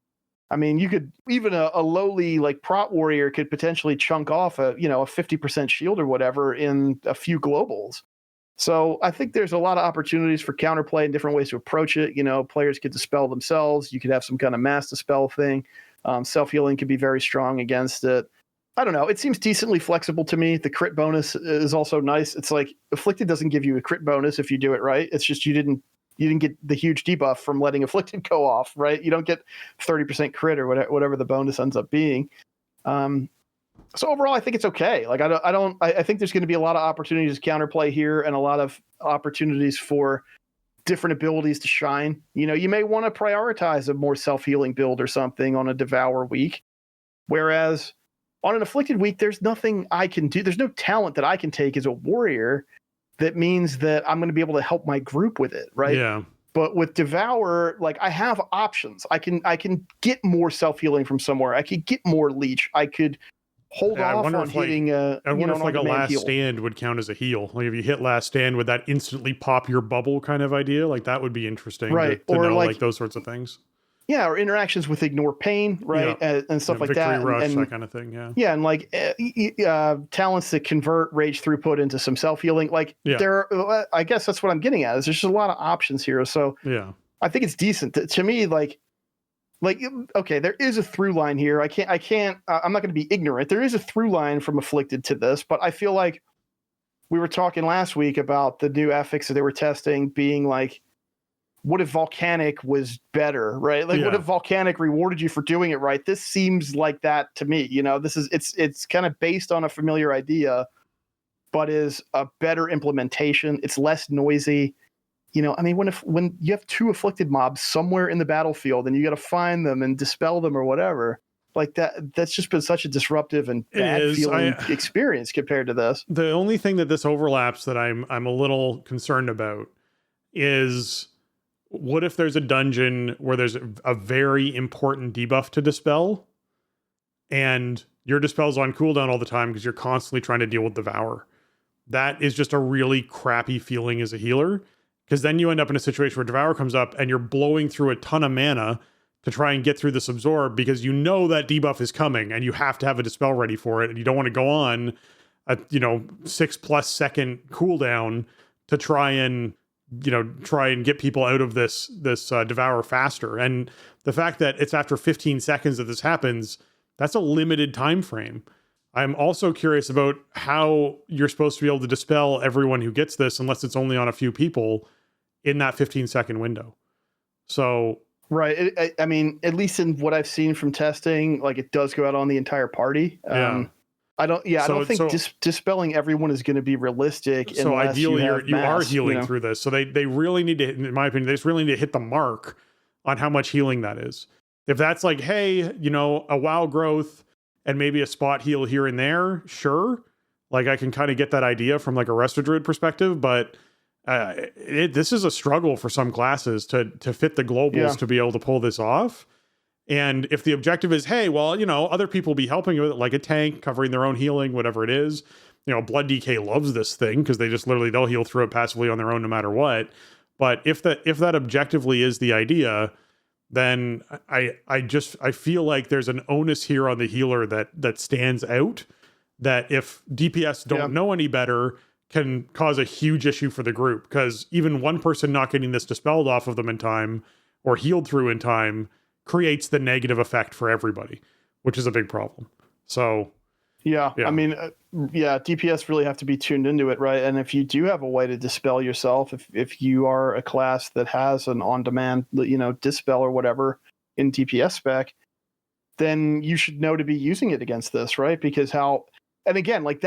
I mean, you could even a lowly like prot warrior could potentially chunk off a 50% shield or whatever in a few globals. So I think there's a lot of opportunities for counterplay and different ways to approach it. Players could dispel themselves. You could have some kind of mass dispel thing. Self-healing could be very strong against it. I don't know. It seems decently flexible to me. The crit bonus is also nice. It's like Afflicted doesn't give you a crit bonus if you do it right. It's just you didn't get the huge debuff from letting Afflicted go off, right? You don't get 30% crit or whatever the bonus ends up being. So overall, I think it's okay. Like I think there's going to be a lot of opportunities to counterplay here, and a lot of opportunities for different abilities to shine. You may want to prioritize a more self-healing build or something on a Devour week, whereas on an Afflicted week, there's nothing I can do. There's no talent that I can take as a warrior that means that I'm going to be able to help my group with it, right? Yeah. But with Devour, like, I have options. I can get more self-healing from somewhere. I could get more Leech. I could hold off on hitting I wonder if like a last stand would count as a heal. Like if you hit last stand, would that instantly pop your bubble kind of idea? Like that would be interesting, right? To or know, like those sorts of things. Yeah, or interactions with Ignore Pain, right? Yeah. And stuff like Victory that. Rush, and that kind of thing, yeah. Yeah, and like talents that convert Rage Throughput into some self-healing. Like I guess that's what I'm getting at, is there's just a lot of options here. So yeah, I think it's decent. To me, like okay, there is a through line here. I'm not going to be ignorant. There is a through line from Afflicted to this, but I feel like we were talking last week about the new affix that they were testing being like, what if Volcanic was better, right? Like, what if Volcanic rewarded you for doing it right? This seems like that to me. It's kind of based on a familiar idea, but is a better implementation. It's less noisy. I mean, when you have two Afflicted mobs somewhere in the battlefield and you got to find them and dispel them or whatever, like that's just been such a disruptive and bad feeling experience compared to this. The only thing that this overlaps that I'm a little concerned about is, what if there's a dungeon where there's a very important debuff to dispel, and your dispel's on cooldown all the time because you're constantly trying to deal with Devour? That is just a really crappy feeling as a healer, because then you end up in a situation where Devour comes up and you're blowing through a ton of mana to try and get through this Absorb, because that debuff is coming and you have to have a dispel ready for it, and you don't want to go on a 6+ second cooldown to try and get people out of this Devour faster. And the fact that it's after 15 seconds that this happens, that's a limited time frame. I'm also curious about how you're supposed to be able to dispel everyone who gets this, unless it's only on a few people in that 15-second window. So right. I mean, at least in what I've seen from testing, like, it does go out on the entire party. I don't think dispelling everyone is going to be realistic. So ideally, you are healing through this. So they really need to, in my opinion, they just really need to hit the mark on how much healing that is. If that's like, hey, a WoW growth and maybe a spot heal here and there, sure. Like, I can kind of get that idea from like a Resto Druid perspective, but this is a struggle for some classes to fit the globals to be able to pull this off. And if the objective is, hey, well, other people will be helping with it, like a tank covering their own healing, whatever it is. Blood DK loves this thing because they just they'll heal through it passively on their own no matter what. But if that objectively is the idea, then I feel like there's an onus here on the healer that stands out, that if DPS don't know any better, can cause a huge issue for the group, because even one person not getting this dispelled off of them in time or healed through in time creates the negative effect for everybody, which is a big problem. So I mean, DPS really have to be tuned into it, right? And if you do have a way to dispel yourself, if you are a class that has an on-demand, dispel or whatever in DPS spec, then you should know to be using it against this, right? Because and again, like,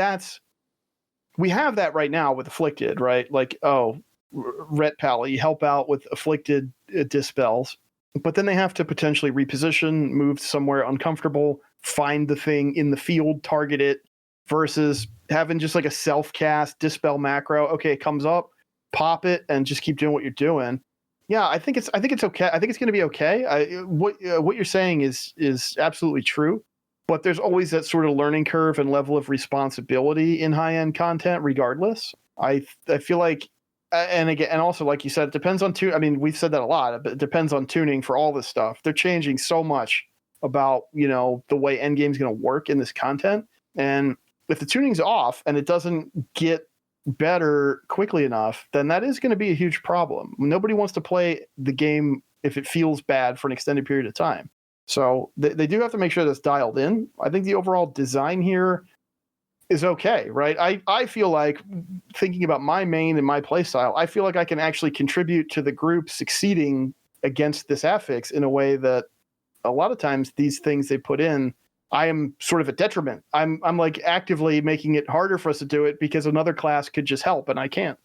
we have that right now with Afflicted, right? Like, Ret Pally, you help out with Afflicted dispels. but then they have to potentially reposition, move somewhere uncomfortable, find the thing in the field, target it, versus having just like a self-cast dispel macro. Okay, it comes up, pop it, and just keep doing what you're doing. Yeah, I think it's okay. I think it's going to be okay. What you're saying is absolutely true, but there's always that sort of learning curve and level of responsibility in high-end content, regardless. I feel like, and again, and also like you said, it depends on tune. I mean, we've said that a lot, but it depends on tuning for all this stuff. They're changing so much about the way endgame's going to work in this content, and if the tuning's off and it doesn't get better quickly enough, then that is going to be a huge problem. Nobody wants to play the game if it feels bad for an extended period of time. So they do have to make sure that's dialed in. I think the overall design here is okay, right? I feel like, thinking about my main and my play style, I feel like I can actually contribute to the group succeeding against this affix in a way that a lot of times these things they put in, I am sort of a detriment. I'm like actively making it harder for us to do it because another class could just help and I can't.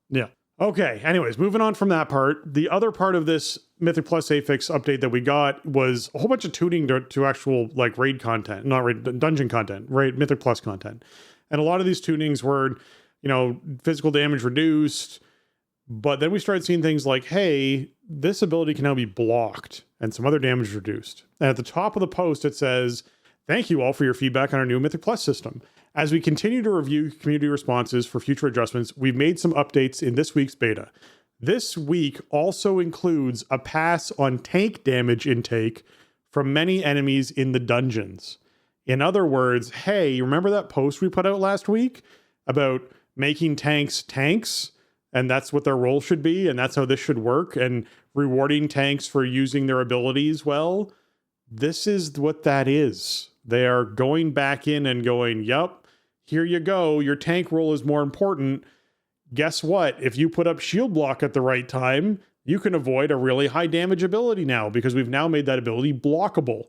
Yeah. Okay. Anyways, moving on from that part, the other part of this Mythic Plus affix update that we got was a whole bunch of tuning to actual like raid content, not raid, dungeon content, right? Mythic Plus content. And a lot of these tunings were, physical damage reduced, but then we started seeing things like, hey, this ability can now be blocked and some other damage reduced. And at the top of the post, it says, thank you all for your feedback on our new Mythic Plus system. As we continue to review community responses for future adjustments, we've made some updates in this week's beta. This week also includes a pass on tank damage intake from many enemies in the dungeons. In other words, hey, you remember that post we put out last week about making tanks tanks? And that's what their role should be, and that's how this should work, and rewarding tanks for using their abilities well? This is what that is. They are going back in and going, yup, here you go. Your tank role is more important. Guess what? If you put up shield block at the right time, you can avoid a really high damage ability now because we've now made that ability blockable.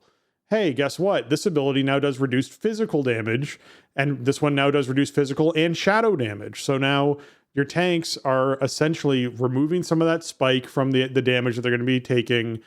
Hey, guess what? This ability now does reduced physical damage, and this one now does reduce physical and shadow damage. So now your tanks are essentially removing some of that spike from the damage that they're going to be taking.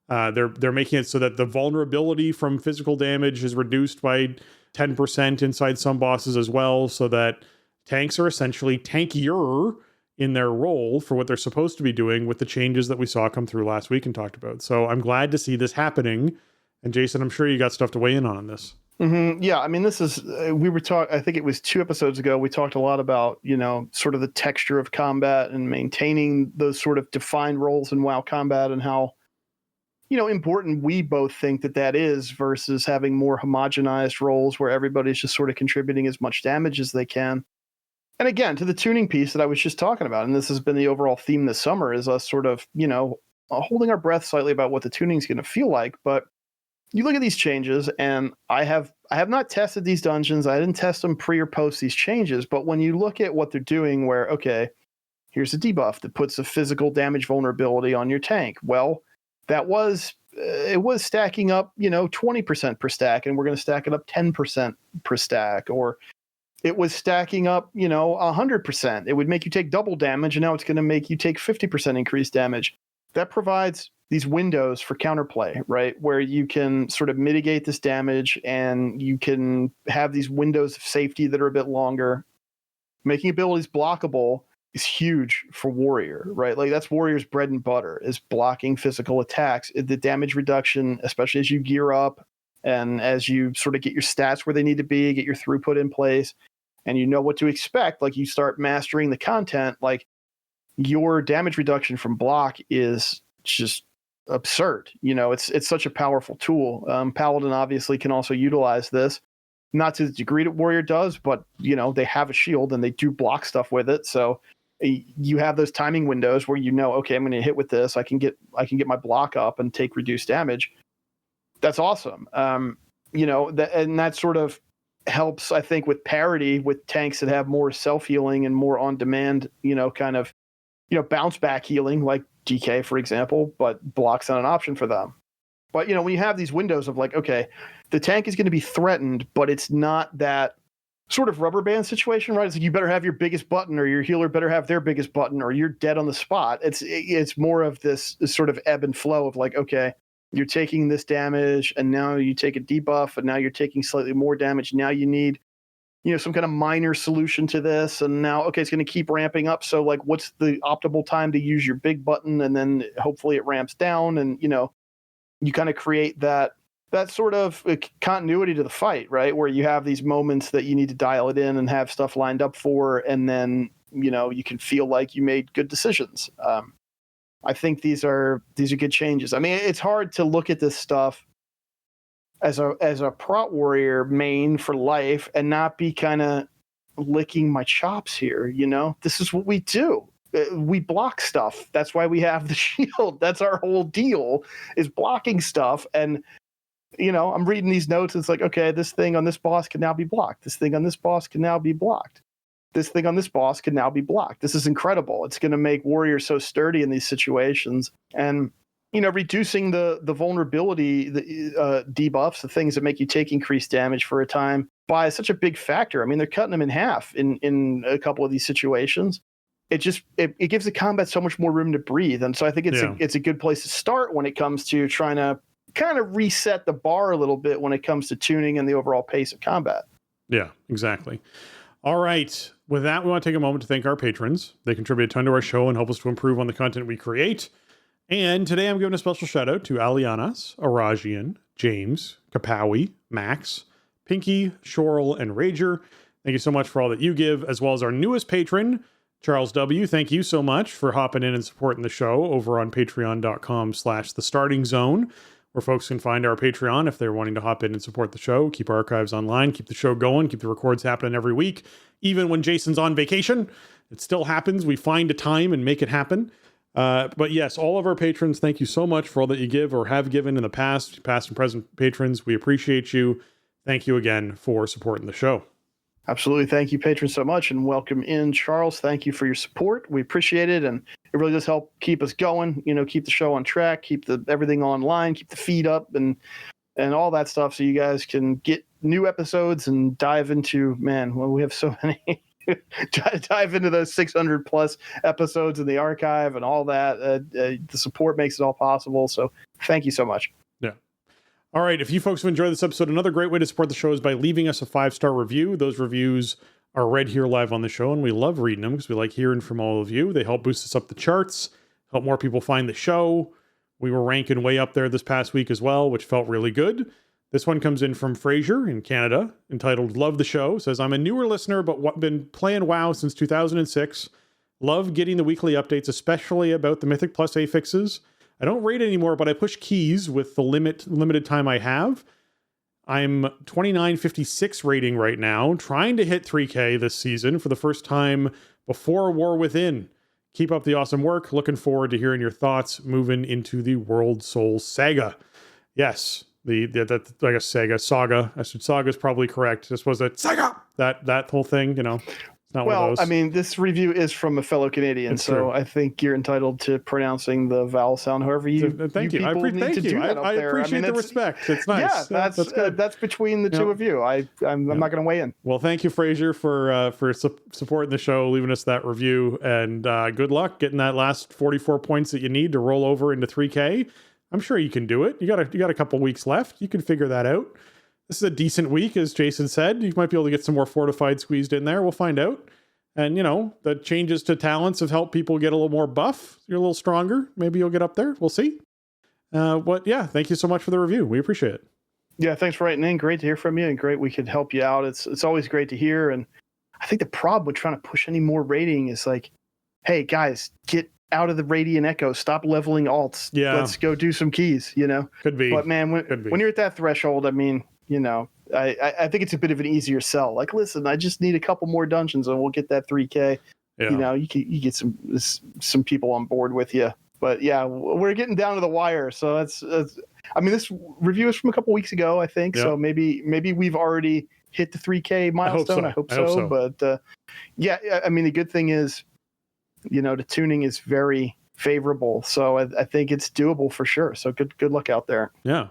They're making it so that the vulnerability from physical damage is reduced by 10% inside some bosses as well, so that tanks are essentially tankier in their role for what they're supposed to be doing with the changes that we saw come through last week and talked about. So I'm glad to see this happening. And Jason, I'm sure you got stuff to weigh in on this. Mm-hmm. Yeah, I mean, this is, we were talking, I think it was 2 episodes ago, we talked a lot about, sort of the texture of combat and maintaining those sort of defined roles in WoW combat and how, important we both think that is versus having more homogenized roles where everybody's just sort of contributing as much damage as they can. And again, to the tuning piece that I was just talking about, and this has been the overall theme this summer, is us sort of, holding our breath slightly about what the tuning's going to feel like. But you look at these changes, and I have not tested these dungeons. I didn't test them pre or post these changes. But when you look at what they're doing, where, okay, here's a debuff that puts a physical damage vulnerability on your tank. Well, it was stacking up, 20% per stack, and we're going to stack it up 10% per stack. Or it was stacking up, 100%. It would make you take double damage, and now it's going to make you take 50% increased damage. That provides these windows for counterplay, right? Where you can sort of mitigate this damage and you can have these windows of safety that are a bit longer. Making abilities blockable is huge for Warrior, right? Like that's Warrior's bread and butter, is blocking physical attacks. The damage reduction, especially as you gear up and as you sort of get your stats where they need to be, get your throughput in place, and you know what to expect, like you start mastering the content, like your damage reduction from block is just absurd. It's such a powerful tool. Paladin obviously can also utilize this, not to the degree that Warrior does, but they have a shield and they do block stuff with it. So you have those timing windows where okay, I'm going to hit with this. I can get my block up and take reduced damage. That's awesome. And that sort of helps, I think, with parity with tanks that have more self-healing and more on-demand, kind of, bounce back healing, like DK, for example, but block's not an option for them. But, when you have these windows of like, okay, the tank is going to be threatened, but it's not that sort of rubber band situation, right? It's like you better have your biggest button, or your healer better have their biggest button, or you're dead on the spot. It's more of this sort of ebb and flow of like, okay, you're taking this damage, and now you take a debuff, and now you're taking slightly more damage. Now you need, some kind of minor solution to this, and now, okay, it's going to keep ramping up. So like, what's the optimal time to use your big button? And then hopefully it ramps down, and you kind of create that sort of continuity to the fight, right? Where you have these moments that you need to dial it in and have stuff lined up for, and then, you can feel like you made good decisions. I think these are good changes. I mean, it's hard to look at this stuff as a prot warrior main for life and not be kind of licking my chops here. This is what we do. We block stuff. That's why we have the shield. That's our whole deal, is blocking stuff. And I'm reading these notes. It's like, okay, this thing on this boss can now be blocked. This thing on this boss can now be blocked. This thing on this boss can now be blocked. This is incredible. It's going to make warriors so sturdy in these situations. And, reducing the vulnerability, the debuffs, the things that make you take increased damage for a time by such a big factor. I mean, they're cutting them in half in a couple of these situations. It gives the combat so much more room to breathe. And so I think it's a good place to start when it comes to trying to kind of reset the bar a little bit when it comes to tuning and the overall pace of combat. Yeah, exactly. All right. With that, we want to take a moment to thank our patrons. They contribute a ton to our show and help us to improve on the content we create. And today I'm giving a special shout out to Alianas, Arajian, James, Kapawi, Max, Pinky, Shorel, and Rager. Thank you so much for all that you give, as well as our newest patron, Charles W. Thank you so much for hopping in and supporting the show over on patreon.com/thestartingzone, where folks can find our Patreon if they're wanting to hop in and support the show, keep our archives online, keep the show going, keep the records happening every week. Even when Jason's on vacation, it still happens. We find a time and make it happen. But yes, all of our patrons, thank you so much for all that you give or have given in the past and present patrons. We appreciate you. Thank you again for supporting the show. Absolutely. Thank you, patrons, so much. And welcome in, Charles. Thank you for your support. We appreciate it. And it really does help keep us going, keep the show on track, keep everything online, keep the feed up and all that stuff. So you guys can get new episodes and dive into, we have so many, dive into those 600 plus episodes in the archive and all that. The support makes it all possible. So thank you so much. Yeah. All right. If you folks have enjoyed this episode, another great way to support the show is by leaving us a 5-star review. Those reviews are read here live on the show, and we love reading them because we like hearing from all of you. They help boost us up the charts, help more people find the show. We were ranking way up there this past week as well, which felt really good. This one comes in from Fraser in Canada, entitled Love the Show. Says, I'm a newer listener, but been playing WoW since 2006. Love getting the weekly updates, especially about the Mythic Plus affixes. I don't raid anymore, but I push keys with the limited time I have. I'm 2956 rating right now, trying to hit 3K this season for the first time before War Within. Keep up the awesome work. Looking forward to hearing your thoughts moving into the World Soul Saga. Yes, I guess Saga. I said Saga is probably correct. This was a Saga. That whole thing, it's not one of those. I mean, this review is from a fellow Canadian, it's so true. I think you're entitled to pronouncing the vowel sound however you. Thank you. I appreciate the respect. It's nice. Yeah, that's good. That's between the two of you. I'm not going to weigh in. Well, thank you, Fraser, for supporting the show, leaving us that review, and good luck getting that last 44 points that you need to roll over into 3K. I'm sure you can do it. You got a couple weeks left. You can figure that out. This is a decent week, as Jason said. You might be able to get some more fortified squeezed in there. We'll find out. And, the changes to talents have helped people get a little more buff. You're a little stronger. Maybe you'll get up there. We'll see. But yeah, thank you so much for the review. We appreciate it. Yeah, thanks for writing in. Great to hear from you, and great we could help you out. It's always great to hear. And I think the problem with trying to push any more rating is like, hey, guys, get out of the Radiant Echo. Stop leveling alts. Yeah. Let's go do some keys, Could be. But man, when you're at that threshold, I mean, I think it's a bit of an easier sell. Like, listen, I just need a couple more dungeons and we'll get that 3K. Yeah. You get some people on board with you. But yeah, we're getting down to the wire. So that's I mean, this review is from a couple weeks ago, I think. Yep. So maybe we've already hit the 3K milestone. I hope so. But yeah, I mean, the good thing is, the tuning is very favorable. So I think it's doable for sure. So good luck out there. Yeah.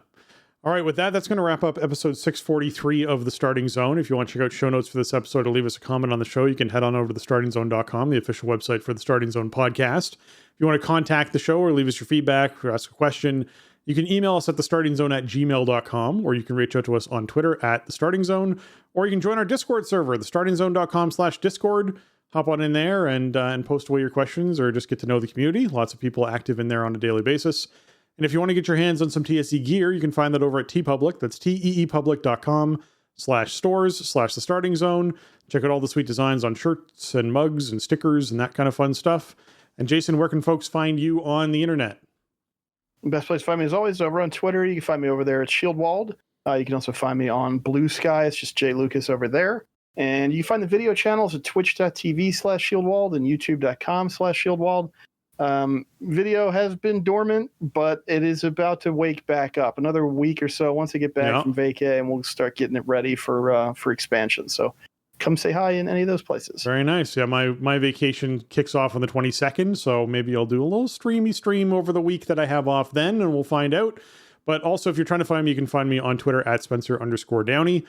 All right, with that, that's going to wrap up episode 643 of The Starting Zone. If you want to check out show notes for this episode or leave us a comment on the show, you can head on over to thestartingzone.com, the official website for the Starting Zone podcast. If you want to contact the show or leave us your feedback or ask a question, you can email us at thestartingzone@gmail.com, or you can reach out to us on Twitter at thestartingzone, or you can join our Discord server, thestartingzone.com/discord. Hop on in there and post away your questions or just get to know the community. Lots of people active in there on a daily basis. And if you want to get your hands on some TSE gear, you can find that over at TeePublic. That's teepublic.com/stores/the starting zone. Check out all the sweet designs on shirts and mugs and stickers and that kind of fun stuff. And Jason, where can folks find you on the internet? The best place to find me is always over on Twitter. You can find me over there at Shieldwald. You can also find me on Blue Sky. It's just Jay Lucas over there. And you can find the video channels at twitch.tv/Shieldwald and youtube.com/Shieldwald. Video has been dormant, but it is about to wake back up. Another week or so once I get back from vacay, and we'll start getting it ready for expansion. So come say hi in any of those places. Very nice. Yeah, my vacation kicks off on the 22nd, so maybe I'll do a little stream over the week that I have off then, and we'll find out. But also, if you're trying to find me, you can find me on Twitter at Spencer_Downey.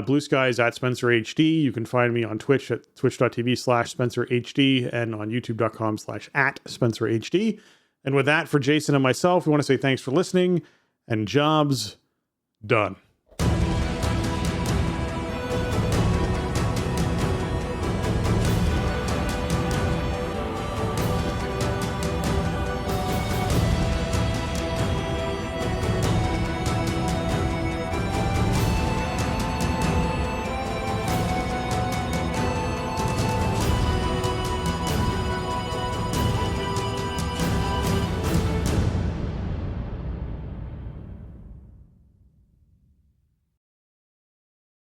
Blue Sky is at SpencerHD. You can find me on Twitch at twitch.tv/SpencerHD and on youtube.com/@SpencerHD. And with that, for Jason and myself, we want to say thanks for listening and jobs done.